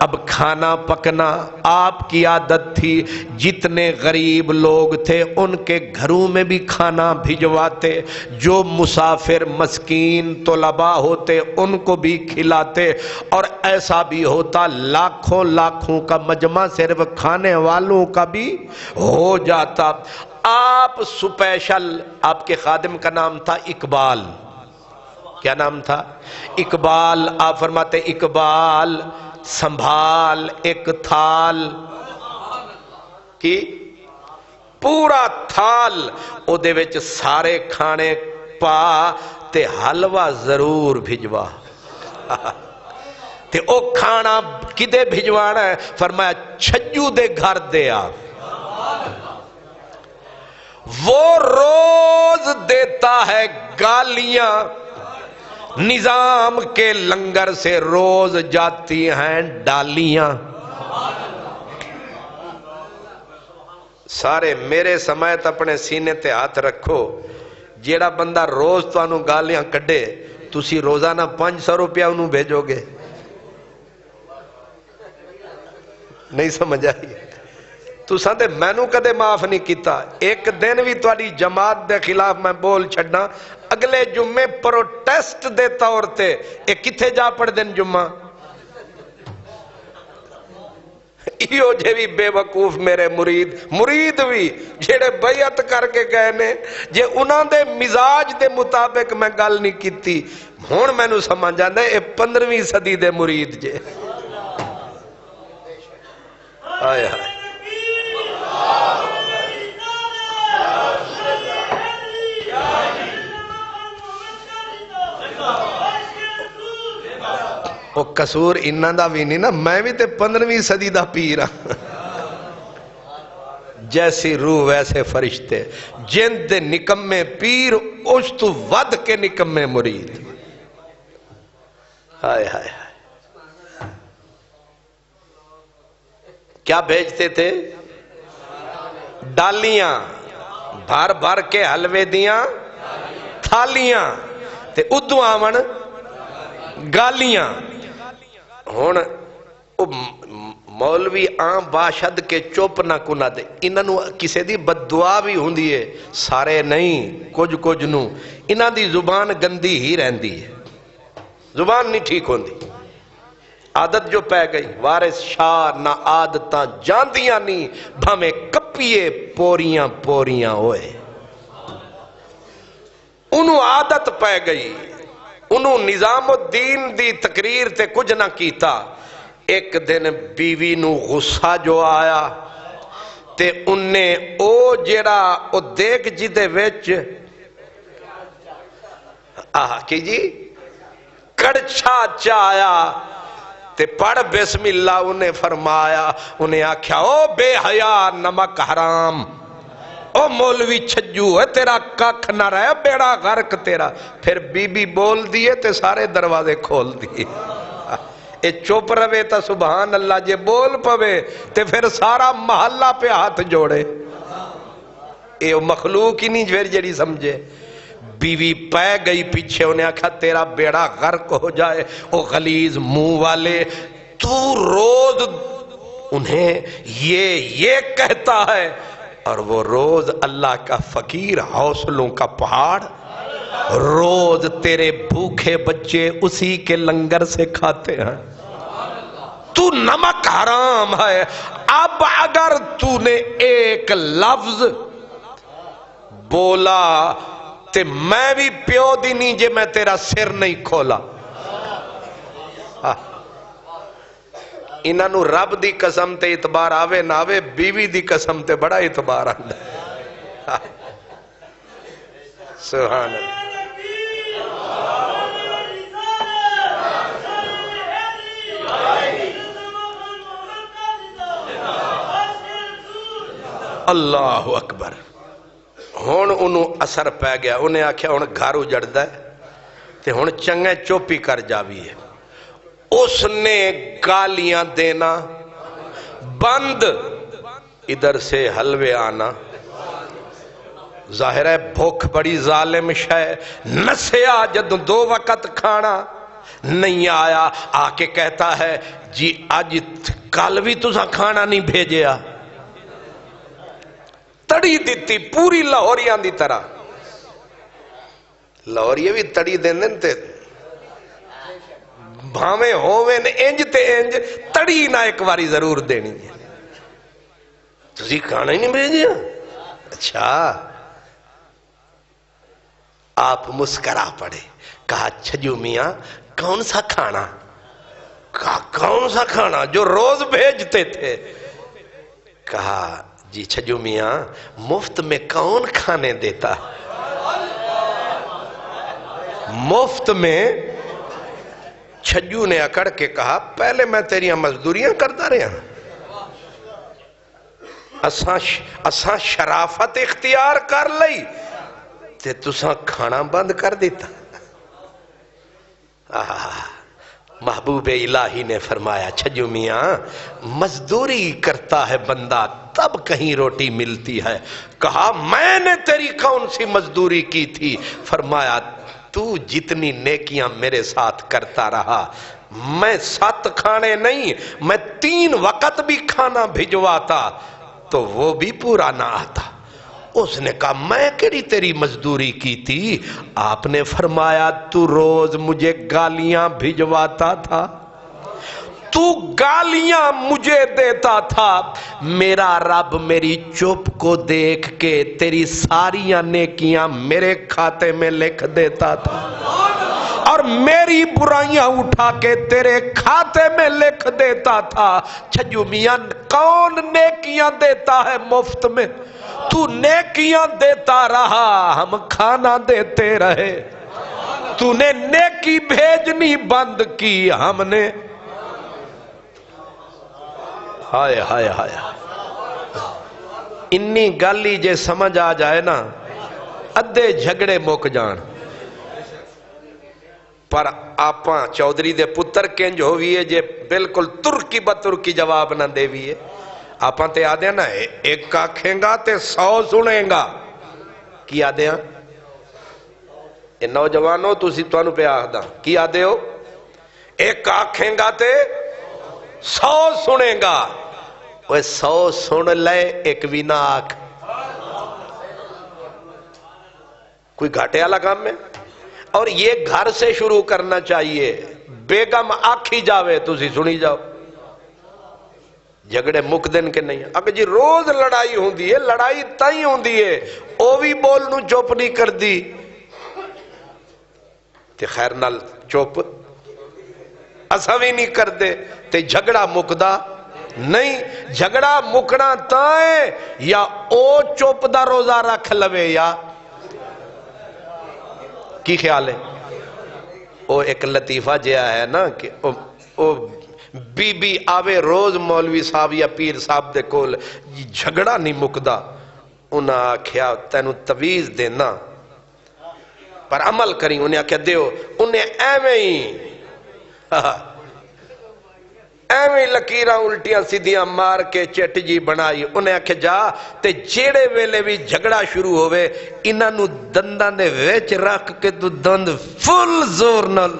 اب کھانا پکنا آپ کی عادت تھی، جتنے غریب لوگ تھے ان کے گھروں میں بھی کھانا بھجواتے، جو مسافر مسکین طلباء ہوتے ان کو بھی کھلاتے، اور ایسا بھی ہوتا لاکھوں لاکھوں کا مجمع صرف کھانے والوں کا بھی ہو جاتا۔ آپ سپیشل، آپ کے خادم کا نام تھا اقبال، کیا نام تھا؟ اقبال۔ آپ فرماتے اقبال سنبھال ایک تھال کی، پورا تھال او دے وچ سارے کھانے پا تے حلوہ ضرور بھجوا۔ تے او کھانا کدے بھجوانا ہے؟ فرمایا چھجو دے گھر دے آ۔ وہ روز دیتا ہے گالیاں، نظام کے لنگر سے روز جاتی ہیں ڈالیاں۔ سارے میرے سمیت اپنے سینے تے ہاتھ رکھو، جیڑا بندہ روز تو انہوں گالیاں کڈے، تسی روزانہ 500 روپیہ انہوں بھیجو گے؟ نہیں سمجھ آئی؟ تساں تے مینوں کدے معاف نہیں کیتا. ایک دن بھی تہاڈی جماعت دے خلاف میں بول چھڈنا اگلے جمعے پروٹیسٹ دے طور تے اے کتھے جا پڑھ دین جمعہ. ایو جے بھی بے وقوف میرے مرید بھی جڑے بیعت کر کے گئے نے جے انہاں دے مزاج دے مطابق میں گل نہیں کیتی ہن مینوں سمجھ آندا اے 15ویں صدی دے مرید جے. ہائے ہائے وہ قصور انہاں دا بھی نہیں نا, میں بھی تے 15ویں صدی دا پیر ہاں. جیسی روح ویسے فرشتے, جن دے نکمے پیر اس تو ود کے نکمے مرید. ہائے ہائے ہائے کیا بھیجتے تھے؟ ڈالیاں بھر بھر کے حلوے دیاں تھالیاں تے ادو آون گالیاں. ہون مولوی عام باشد کے چپ نہ کنا دے, انہاں کسے دی بد دعا بھی ہوندی ہے, سارے نہیں کچھ نو انہاں دی زبان گندی ہی رہندی ہے, زبان نہیں ٹھیک ہوندی. عادت جو پہ گئی وارث شاہ نہ عادتاں جاندیاں نہیں بھامے کپیے پوریاں ہوئے. انہوں عادت پہ گئی, انہوں نظام الدین دی تقریر تے کچھ نہ کیتا. ایک دن بیوی نو غصہ جو آیا تے انہیں او جیڑا او دیکھ جی دے ویچ کی جی کڑچھا چایا تے پڑھ بسم اللہ, انہیں فرمایا, انہیں آکھیا او بے حیا نمک حرام, او مولوی چھجو ہے تیرا ککھ نہ رہے بیڑا غرق تیرا. پھر بی بی بول دیے تے سارے دروازے کھول دیے. اے چپ روے تا سبحان اللہ, جے بول پوے تے پھر سارا محلہ پہ ہاتھ جوڑے. اے مخلوق ہی نہیں پھر جڑی سمجھے. بیوی پہ گئی پیچھے, انہیں آکھا تیرا بیڑا غرق ہو جائے. او غلیظ منہ والے, تو روز انہیں یہ کہتا ہے اور وہ روز اللہ کا فقیر حوصلوں کا پہاڑ, روز تیرے بھوکے بچے اسی کے لنگر سے کھاتے ہیں. تو نمک حرام ہے. اب اگر تو نے ایک لفظ بولا تے میں بھی پیو دی نہیں جے میں تیرا سر نہیں کھولا. انہاں نو رب دی قسم تے اعتبار آوے نہ آوے, بیوی دی قسم تے بڑا اعتبار آندا. سبحان اللہ, اللہ اکبر. ہون انہوں اثر پہ گیا, انہیں آکھیا ہون گھر اجڑدا ہے تے ہون چنگے چوپی کر جاوی ہے. اس نے گالیاں دینا بند, ادھر سے حلوے آنا. ظاہر ہے بھوک بڑی ظالم شے, نسیا جد 2 وقت کھانا نہیں آیا, آ کے کہتا ہے جی آج کل بھی تسا کھانا نہیں بھیجیا. تڑی دیتی پوری لاہوریاں دی طرح. لاہوریے بھی تڑی دین دین تے بھامے ہوویں انج تے انج, تڑی نہ ایک واری ضرور دینی ہے. تسی کھانا ہی نہیں بھیجیا؟ اچھا. آپ مسکرا پڑے, کہا چھجو میاں کون سا کھانا؟ کہا کون سا کھانا جو روز بھیجتے تھے؟ کہا جی چھجو میاں مفت میں کون کھانے دیتا؟ مفت میں. چھجو نے اکڑ کے کہا پہلے میں تیریاں مزدوریاں کرتا رہا, اساں شرافت اختیار کر لئی تے تساں کھانا بند کر دیتا. محبوب الہی نے فرمایا چھجو میاں مزدوری کرتا ہے بندہ تب کہیں روٹی ملتی ہے. کہا میں نے تیری کون سی مزدوری کی تھی؟ فرمایا تو جتنی نیکیاں میرے ساتھ کرتا رہا, میں 7 کھانے نہیں میں 3 وقت بھی کھانا بھجواتا. تو وہ بھی پورا نہ آتا۔ اس نے کہا میں کیڑی تیری مزدوری کی تھی؟ آپ نے فرمایا تو روز مجھے گالیاں بھجواتا تھا، تو گالیاں مجھے دیتا تھا، میرا رب میری چپ کو دیکھ کے تیری ساریاں نیکیاں میرے کھاتے میں لکھ دیتا تھا، اور میری برائیاں اٹھا کے تیرے کھاتے میں لکھ دیتا تھا۔ چھجو میاں کون نیکیاں دیتا ہے مفت میں؟ تو نیکیاں دیتا رہا، ہم کھانا دیتے رہے۔ تو نے نیکی بھیجنی بند کی، ہم نے ہائے ہائے ہائے انی گالی جے سمجھ آ جائے نا ادھے جھگڑے مک جان۔ پر آپاں چودھری دے پتر کنج ہوئی ہے جے بالکل ترکی بترکی جواب نہ دے بھی ہے۔ آپاں تے آدھے نا ایک آکھیں گا تے 100 سنیں گا، کی آدھے ہیں؟ اے نوجوانوں تسی توانو پہ آدھا کی آدھے ہو؟ ایک آکھیں گا تے 100 سنیں گا، وہ 100 سن لے ایک بھی نہ آکھ، کوئی گھاٹے والا کام میں؟ اور یہ گھر سے شروع کرنا چاہیے۔ بیگم آکھی جاوے تسی سنی جاؤ، جھگڑے مک دن کے نہیں۔ اگر جی روز لڑائی ہوندی ہے، لڑائی تائیں ہوندی ہے، او بھی بولنو چپ نہیں کر دی تے خیر نال چپ اساں بھی نہیں کر دے تے جھگڑا مکدا نہیں۔ جھگڑا مکنا تائیں یا او چپ دا روزہ رکھ لوے یا کی خیال ہے؟ او ایک لطیفہ جیا ہے نا کہ او بی بی آوے روز مولوی صاحب یا پیر صاحب دے کول، جھگڑا نہیں مکدا، انہاں آکھیا تینو تویز دینا پر عمل کریں، انہیں آکھیا دیو، انہیں ایویں لکیراں الٹیاں سیدھیاں مار کے چٹ جی بنائی۔ انہیں آکھے جا تے جیڑے ویلے بھی جھگڑا شروع ہوئے انہاں نو دنداں دے ویچ رکھ کے تو دند فل زور نال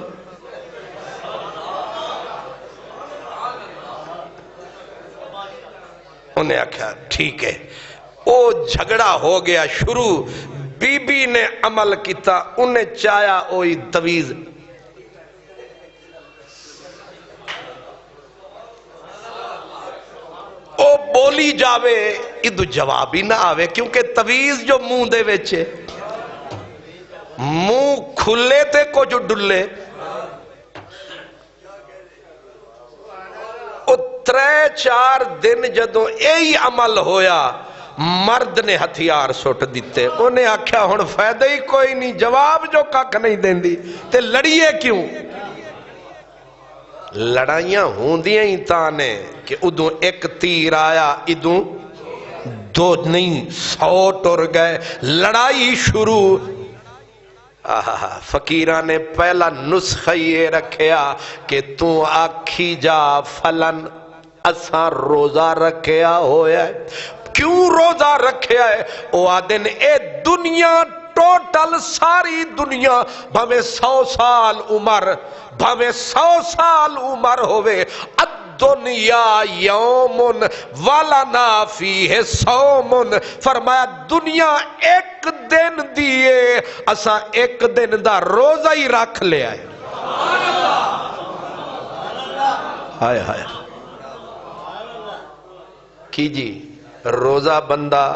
انہیں آکھا ٹھیک ہے۔ او جھگڑا ہو گیا شروع، بی بی نے عمل کیتا، انہیں چاہیا اوئی تویز او بولی جاوے، ادھو جواب ہی نہ آوے، کیونکہ تویز جو منہ دے ویچے منہ کھلے تے کو جو ڈلے۔ او 3-4 دن جدوں ایہی عمل ہویا، مرد نے ہتھیار سٹ دیتے، انہیں آکھیا ہن فائدہ ہی کوئی نہیں، جواب جو کک نہیں دین دی تے لڑیے کیوں؟ لڑائیاں ہوندیاں ہی تانے کہ ادھوں ایک تیر آیا، ادھوں 2 نہیں 100 ٹر گئے، لڑائی شروع۔ فقیرہ نے پہلا نسخہ یہ رکھیا کہ تو آکھی جا فلن اساں روزہ رکھیا ہویا ہے۔ کیوں روزہ رکھیا ہے؟ او آدن اے دنیا ٹوٹل ساری دنیا بھامے 100 سال عمر، بھامے 100 سال عمر ہوئے، الدنیا یومن ولنا فیہ صومن، فرمایا دنیا ایک دن دیئے، اسا ایک دن دا روزہ ہی رکھ لے آئے۔ ہائے ہائے کی جی روزہ بندہ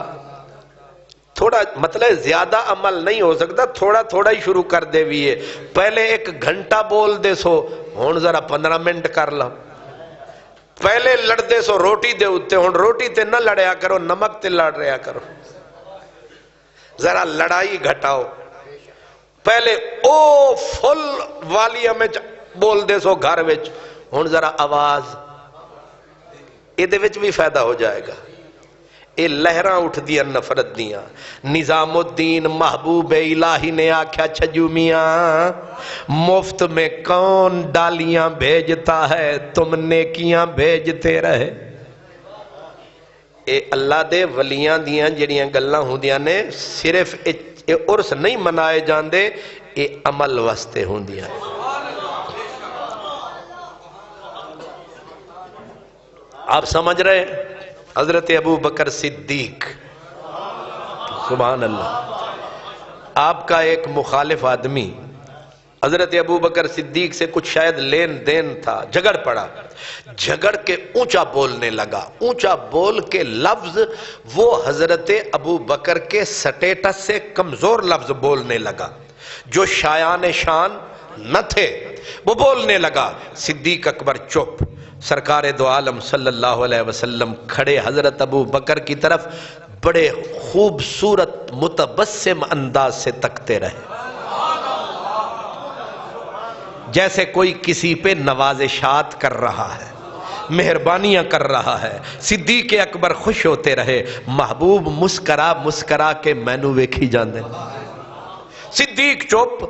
تھوڑا مطلب زیادہ عمل نہیں ہو سکتا، تھوڑا تھوڑا ہی شروع کر دے بھی ہے۔ پہلے 1 گھنٹہ بول دے سو، ہون ذرا 15 منٹ کر لا۔ پہلے لڑ دے سو روٹی دے ہوتے، ہون روٹی تے نہ لڑیا کرو، نمک تے لڑ رہا کرو، ذرا لڑائی گھٹاؤ۔ پہلے او فل والیوم میں بول دے سو گھر وچ، ہون ذرا آواز، یہ دے وچ بھی فائدہ ہو جائے گا۔ اے لہراں اٹھ دیا نفرت دیاں۔ نظام الدین محبوب الہی نے آکھیا چھجو میاں مفت میں کون ڈالیاں بھیجتا ہے، تم نیکیاں بھیجتے رہے۔ اے اللہ دے ولیاں دیاں جڑیاں گلاں ہوندیاں نے، صرف اے عرس نہیں منائے جاندے، اے عمل واسطے ہوندیاں۔ آپ سمجھ رہے ہیں؟ حضرت ابو بکر صدیق، سبحان اللہ، آپ کا ایک مخالف آدمی حضرت ابو بکر صدیق سے کچھ شاید لین دین تھا، جھگڑ پڑا، جھگڑ کے اونچا بولنے لگا، اونچا بول کے لفظ وہ حضرت ابو بکر کے سٹیٹس سے کمزور لفظ بولنے لگا جو شایان شان نہ تھے، وہ بولنے لگا۔ صدیق اکبر چپ، سرکار دو عالم صلی اللہ علیہ وسلم کھڑے حضرت ابو بکر کی طرف بڑے خوبصورت متبسم انداز سے تکتے رہے، جیسے کوئی کسی پہ نوازشات کر رہا ہے، مہربانیاں کر رہا ہے۔ صدیق اکبر خوش ہوتے رہے، محبوب مسکرا مسکرا کے مینو ویکھی جاندے۔ صدیق چپ،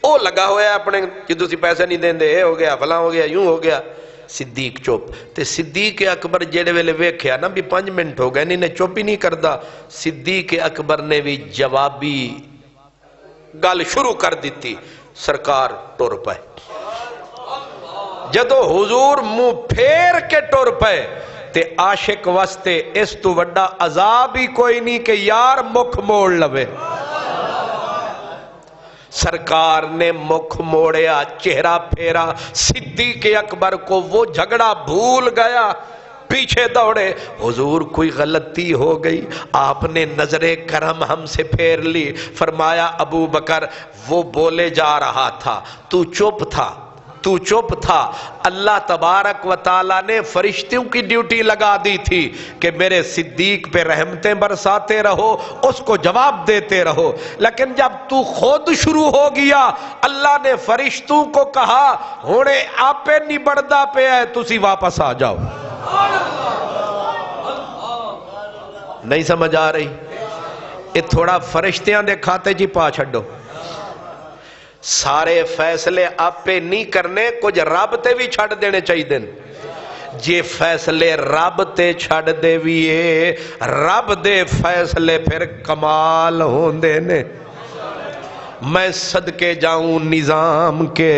او لگا ہوا ہے اپنے کہ تسی پیسے نہیں دین دے، اے ہو گیا، فلاں ہو گیا، یوں ہو گیا۔ صدیق چپ، تے صدیق اکبر جیڑے ویلے ویکھیا نا بھی 5 منٹ ہو گئے نہیں نے چپ ہی نہیں کردا، صدیق اکبر نے بھی جوابی گل شروع کر دیتی، سرکار ٹر پائے۔ جدو حضور منہ پھیر کے ٹر پائے تے عاشق واسطے اس تو وڈا عذاب ہی کوئی نہیں کہ یار مکھ موڑ لوے۔ سرکار نے مکھ موڑیا، چہرہ پھیرا، صدیق اکبر کو وہ جھگڑا بھول گیا، پیچھے دوڑے، حضور کوئی غلطی ہو گئی، آپ نے نظر کرم ہم سے پھیر لی، فرمایا ابو بکر وہ بولے جا رہا تھا، تو چپ تھا، تو چپ تھا، اللہ تبارک و تعالیٰ نے فرشتوں کی ڈیوٹی لگا دی تھی کہ میرے صدیق پہ رحمتیں برساتے رہو، اس کو جواب دیتے رہو، لیکن جب تو خود شروع ہو گیا، اللہ نے فرشتوں کو کہا ہونے آپ پہ نبڑدا پہ ہے، تسی واپس آ جاؤ۔ نہیں سمجھ آ رہی؟ یہ تھوڑا فرشتیاں دے کھاتے جی پا چھڑو، سارے فیصلے آپ پہ نہیں کرنے، کچھ رب تے بھی چھڑ دینے چاہیے دن، جے فیصلے رب تے چھڑ دے ویے، رب دے فیصلے پھر کمال ہوندے نے۔ میں صدقے جاؤں نظام کے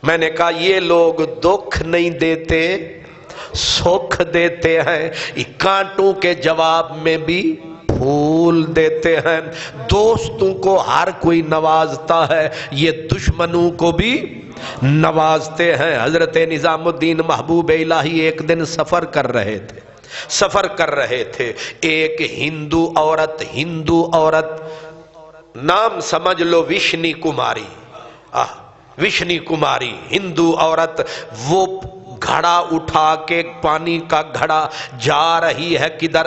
میں نے کہا یہ لوگ دکھ نہیں دیتے، سکھ دیتے ہیں، کانٹوں کے جواب میں بھی پھول دیتے ہیں، دوستوں کو ہر کوئی نوازتا ہے، یہ دشمنوں کو بھی نوازتے ہیں۔ حضرت نظام الدین محبوب الہی ایک دن سفر کر رہے تھے، ایک ہندو عورت، نام سمجھ لو وشنی کماری، ہندو عورت، وہ گھڑا اٹھا کے پانی کا گھڑا جا رہی ہے کدھر،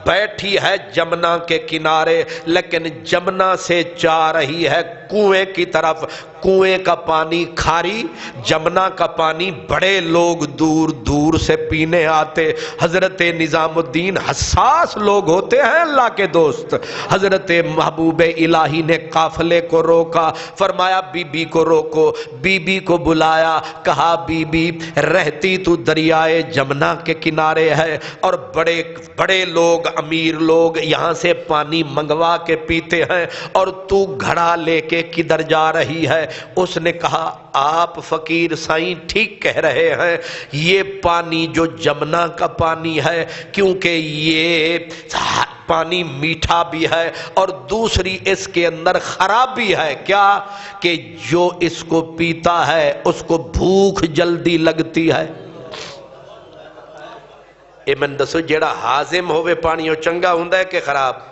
بیٹھی ہے جمنا کے کنارے، لیکن جمنا سے جا رہی ہے کنویں کی طرف، کنویں کا پانی کھاری، جمنا کا پانی بڑے لوگ دور دور سے پینے آتے۔ حضرت نظام الدین حساس لوگ ہوتے ہیں اللہ کے دوست، حضرت محبوب الہی نے قافلے کو روکا، فرمایا بی بی کو روکو، بی بی کو بلایا، کہا بی بی رہتی تو دریائے جمنا کے کنارے ہے اور بڑے بڑے لوگ، امیر لوگ یہاں سے پانی منگوا کے پیتے ہیں اور تو گھڑا لے کے کدھر جا رہی ہے؟ اس نے کہا آپ فقیر سائیں ٹھیک کہہ رہے ہیں، یہ پانی جو جمنا کا پانی ہے، کیونکہ یہ پانی میٹھا بھی ہے اور دوسری اس کے اندر خرابی ہے، کیا کہ جو اس کو پیتا ہے اس کو بھوک جلدی لگتی ہے۔ اے من دسو جیڑا ہاضم ہوئے پانی وہ چنگا ہوندا ہے کہ خراب؟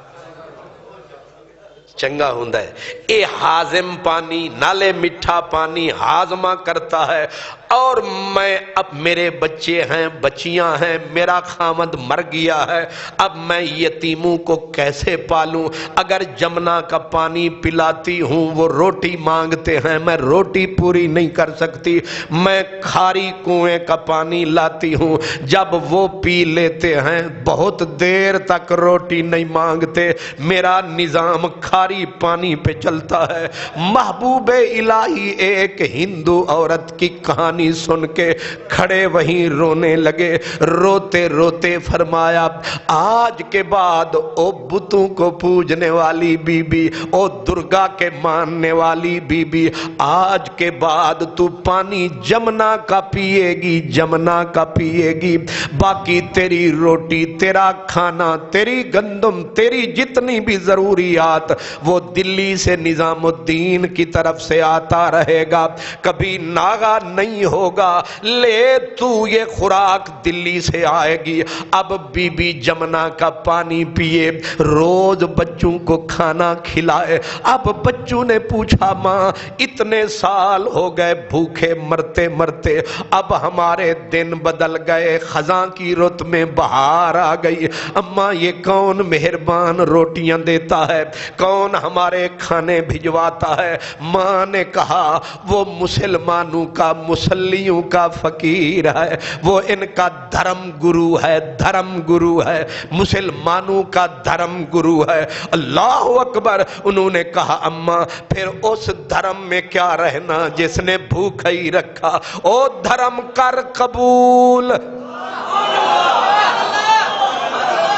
چنگا ہوندا ہے۔ اے ہاضم پانی، نالے میٹھا پانی ہاضمہ کرتا ہے، اور میں اب میرے بچے ہیں، بچیاں ہیں، میرا خامد مر گیا ہے، اب میں یتیموں کو کیسے پالوں؟ اگر جمنا کا پانی پلاتی ہوں وہ روٹی مانگتے ہیں، میں روٹی پوری نہیں کر سکتی، میں کھاری کنویں کا پانی لاتی ہوں، جب وہ پی لیتے ہیں بہت دیر تک روٹی نہیں مانگتے، میرا نظام کھاری پانی پہ چلتا ہے۔ محبوب الہی ایک ہندو عورت کی کہانی کہانی سن کے کھڑے وہیں رونے لگے. روتے روتے فرمایا آج کے بعد او بتوں کو پوجنے والی بی بی، او درگا کے ماننے والی بی بی، آج کے بعد تو پانی جمنا کا پیے گی، جمنا کا پیے گی. باقی تیری روٹی، تیرا کھانا، تیری گندم، تیری جتنی بھی ضروریات وہ دلی سے نظام الدین کی طرف سے آتا رہے گا، کبھی ناغا نہیں ہوگا. لے تو یہ خوراک دلی سے آئے گی. اب بی بی جمنا کا پانی پیے، روز بچوں کو کھانا کھلائے. اب بچوں نے پوچھا ماں اتنے سال ہو گئے بھوکے مرتے مرتے، اب ہمارے دن بدل گئے، خزاں کی رت میں بہار آ گئی، اماں یہ کون مہربان روٹیاں دیتا ہے، کون ہمارے کھانے بھجواتا ہے؟ ماں نے کہا وہ مسلمانوں کا، مسلیوں کا فقیر ہے، وہ ان کا دھرم گرو ہے، دھرم گرو ہے، مسلمانوں کا دھرم گرو ہے. اللہ اکبر. انہوں نے کہا اماں پھر اس دھرم میں کیا رہنا جس نے بھوکا ہی رکھا، او دھرم کر قبول.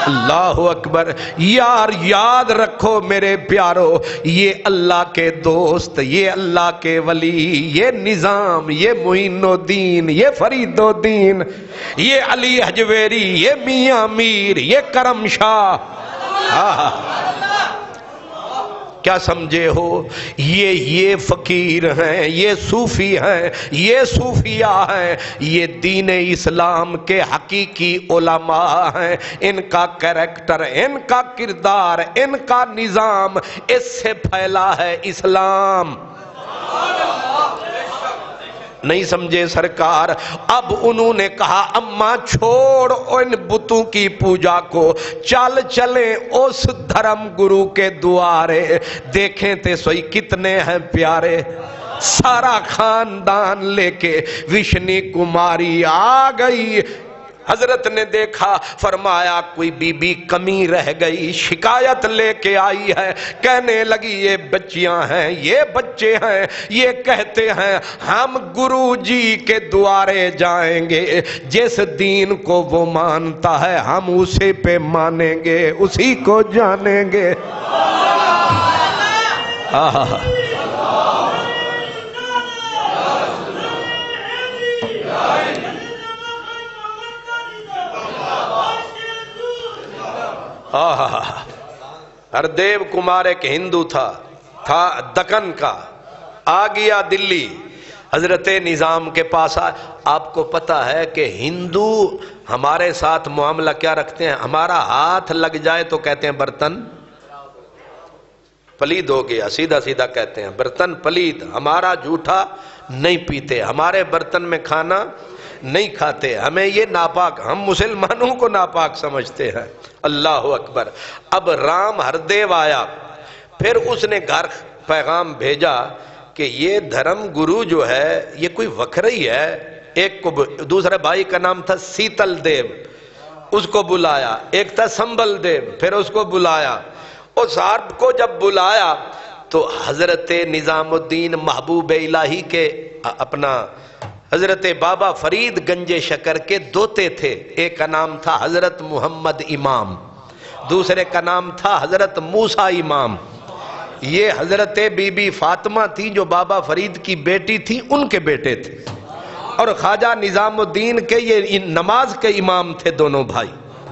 اللہ اکبر. یار یاد رکھو میرے پیارو، یہ اللہ کے دوست، یہ اللہ کے ولی، یہ نظام، یہ معین الدین، یہ فرید الدین، یہ علی حجویری، یہ میاں میر، یہ کرم شاہ، کیا سمجھے ہو؟ یہ فقیر ہیں، یہ صوفی ہیں، یہ صوفیاء ہیں، یہ دین اسلام کے حقیقی علماء ہیں. ان کا کریکٹر، ان کا کردار، ان کا نظام، اس سے پھیلا ہے اسلام. نہیں سمجھے سرکار؟ اب انہوں نے کہا اماں چھوڑ ان بتوں کی پوجا کو، چل چلیں اس دھرم گرو کے دوارے. دیکھیں تے سوئی کتنے ہیں پیارے، سارا خاندان لے کے وشنی کماری آ گئی. حضرت نے دیکھا، فرمایا کوئی بی بی کمی رہ گئی، شکایت لے کے آئی ہے، کہنے لگی یہ بچیاں ہیں، یہ بچے ہیں، یہ کہتے ہیں ہم گرو جی کے دوارے جائیں گے، جس دین کو وہ مانتا ہے ہم اسے پہ مانیں گے، اسی کو جانیں گے. ہردیو کمار ایک ہندو تھا دکن کا، آ گیا دلی، حضرت نظام کے پاس آپ کو پتا ہے کہ ہندو ہمارے ساتھ معاملہ کیا رکھتے ہیں؟ ہمارا ہاتھ لگ جائے تو کہتے ہیں برتن پلید ہو گیا، سیدھا سیدھا کہتے ہیں برتن پلید. ہمارا جھوٹا نہیں پیتے، ہمارے برتن میں کھانا نہیں کھاتے، ہمیں یہ ناپاک، ہم مسلمانوں کو ناپاک سمجھتے ہیں. اللہ اکبر. اب رام ہردیو آیا، پھر اس نے گھر پیغام بھیجا کہ یہ دھرم گرو جو ہے یہ کوئی وکھرئی ہے. ایک کو دوسرے بھائی کا نام تھا سیتل دیو، اس کو بلایا. ایک تھا سنبل دیو، پھر اس کو بلایا. اس صاحب کو جب بلایا تو حضرت نظام الدین محبوب الہی کے اپنا حضرت بابا فرید گنج شکر کے دوتے تھے. ایک کا نام تھا حضرت محمد امام، دوسرے کا نام تھا حضرت موسیٰ امام. یہ حضرت بی بی فاطمہ تھی جو بابا فرید کی بیٹی تھی، ان کے بیٹے تھے. اور خواجہ نظام الدین کے یہ نماز کے امام تھے دونوں بھائی،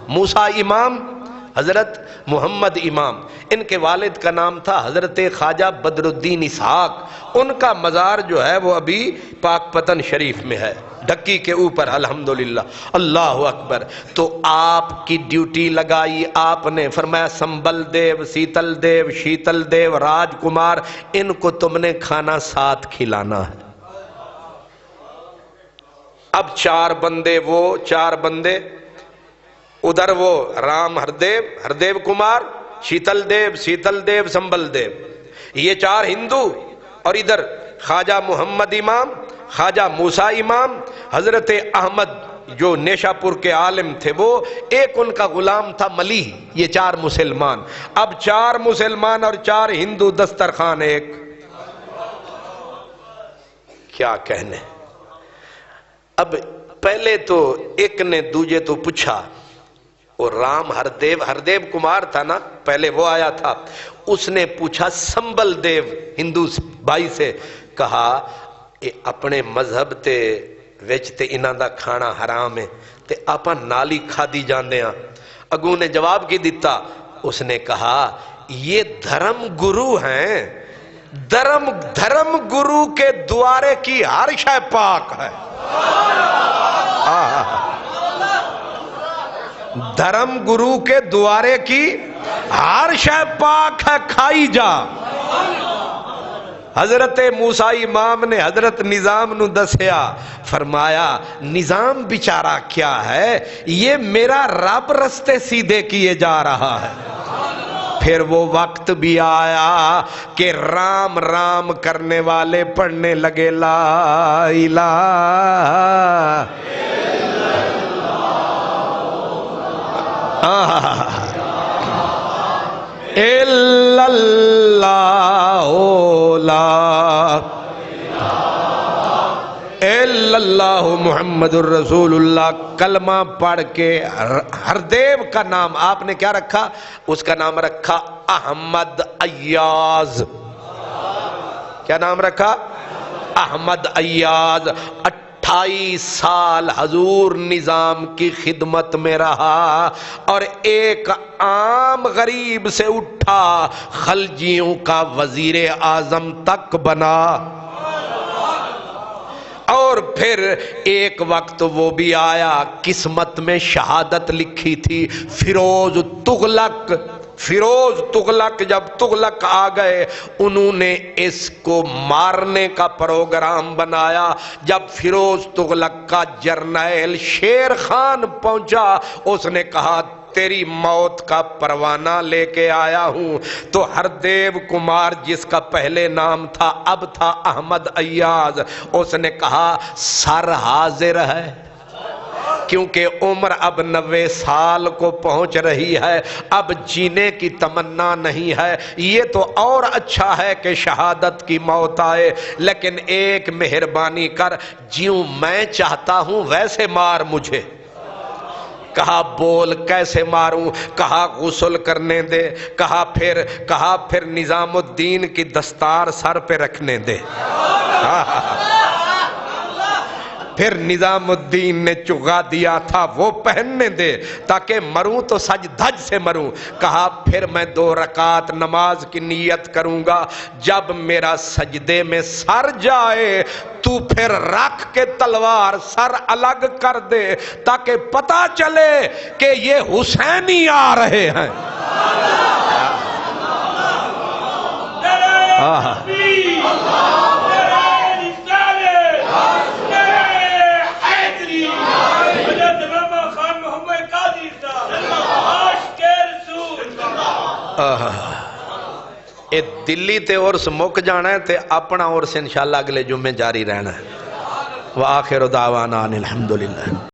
موسیٰ امام، حضرت محمد امام. ان کے والد کا نام تھا حضرت خواجہ بدر الدین اسحاق. ان کا مزار جو ہے وہ ابھی پاک پتن شریف میں ہے، ڈھکی کے اوپر، الحمدللہ. اللہ اکبر. تو آپ کی ڈیوٹی لگائی، آپ نے فرمایا سنبل دیو، سیتل دیو، شیتل دیو، راج کمار، ان کو تم نے کھانا ساتھ کھلانا ہے. اب 4 بندے، وہ 4 بندے ادھر، وہ رام ہردیو کمار، شیتل دیو، سنبل دیو، یہ 4 ہندو، اور ادھر خواجہ محمد امام، خواجہ موسیٰ امام، حضرت احمد جو نیشا پور کے عالم تھے وہ، ایک ان کا غلام تھا ملیح. یہ 4 مسلمان. اب 4 مسلمان اور 4 ہندو، دسترخوان ایک. کیا کہنے. اب پہلے تو ایک نے دوجے تو پوچھا، وہ رام ہردیو کمار تھا نا، پہلے وہ آیا تھا، اس نے پوچھا سنبل دیو ہندو بھائی سے، کہا اے اپنے مذہب تے وچ تے انہاں دا کھانا حرام ہے تے آپاں نالی کھادی جاندے ہاں۔ اگوں نے جواب کی دیتا، اس نے کہا یہ دھرم گرو ہیں، دھرم گرو کے دوارے کی ہر شے پاک ہے۔ دھرم گرو کے دوارے کی ہر شے پاک ہے، کھائی جا۔ حضرت موسیٰ امام نے حضرت نظام نو دسیا، فرمایا نظام بیچارہ کیا ہے، یہ میرا رب رستے سیدھے کیے جا رہا ہے۔ پھر وہ وقت بھی آیا کہ رام رام کرنے والے پڑھنے لگے لا الہ الا اللہ لا الا اللہ محمد الرسول اللہ۔ کلمہ پڑھ کے ہردیو کا نام آپ نے کیا رکھا؟ اس کا نام رکھا احمد ایاز۔ کیا نام رکھا؟ احمد ایاز۔ 28 سال حضور نظام کی خدمت میں رہا اور ایک عام غریب سے اٹھا خلجیوں کا وزیر اعظم تک بنا۔ اور پھر ایک وقت وہ بھی آیا، قسمت میں شہادت لکھی تھی، فیروز تغلق جب تغلق آ گئے، انہوں نے اس کو مارنے کا پروگرام بنایا۔ جب فیروز تغلق کا جرنیل شیر خان پہنچا، اس نے کہا تیری موت کا پروانہ لے کے آیا ہوں۔ تو ہردیو کمار جس کا پہلے نام تھا اب تھا احمد ایاز، اس نے کہا سر حاضر ہے، کیونکہ عمر اب 90 سال کو پہنچ رہی ہے، اب جینے کی تمنا نہیں ہے، یہ تو اور اچھا ہے کہ شہادت کی موت آئے، لیکن ایک مہربانی کر، جیوں میں چاہتا ہوں ویسے مار مجھے۔ کہا بول کیسے ماروں؟ کہا غسل کرنے دے، کہا پھر نظام الدین کی دستار سر پہ رکھنے دے۔ پھر نظام الدین نے چگا دیا تھا وہ پہننے دے تاکہ مروں تو سج دھج سے مروں۔ کہا پھر میں 2 رکعت نماز کی نیت کروں گا، جب میرا سجدے میں سر جائے تو پھر رکھ کے تلوار سر الگ کر دے تاکہ پتہ چلے کہ یہ حسینی آ رہے ہیں۔ اے دلی تے عرس مک جانا ہے تے اپنا عرس انشاءاللہ اگلے جمعے جاری رہنا ہے۔ وآخر دعوانا الحمدللہ۔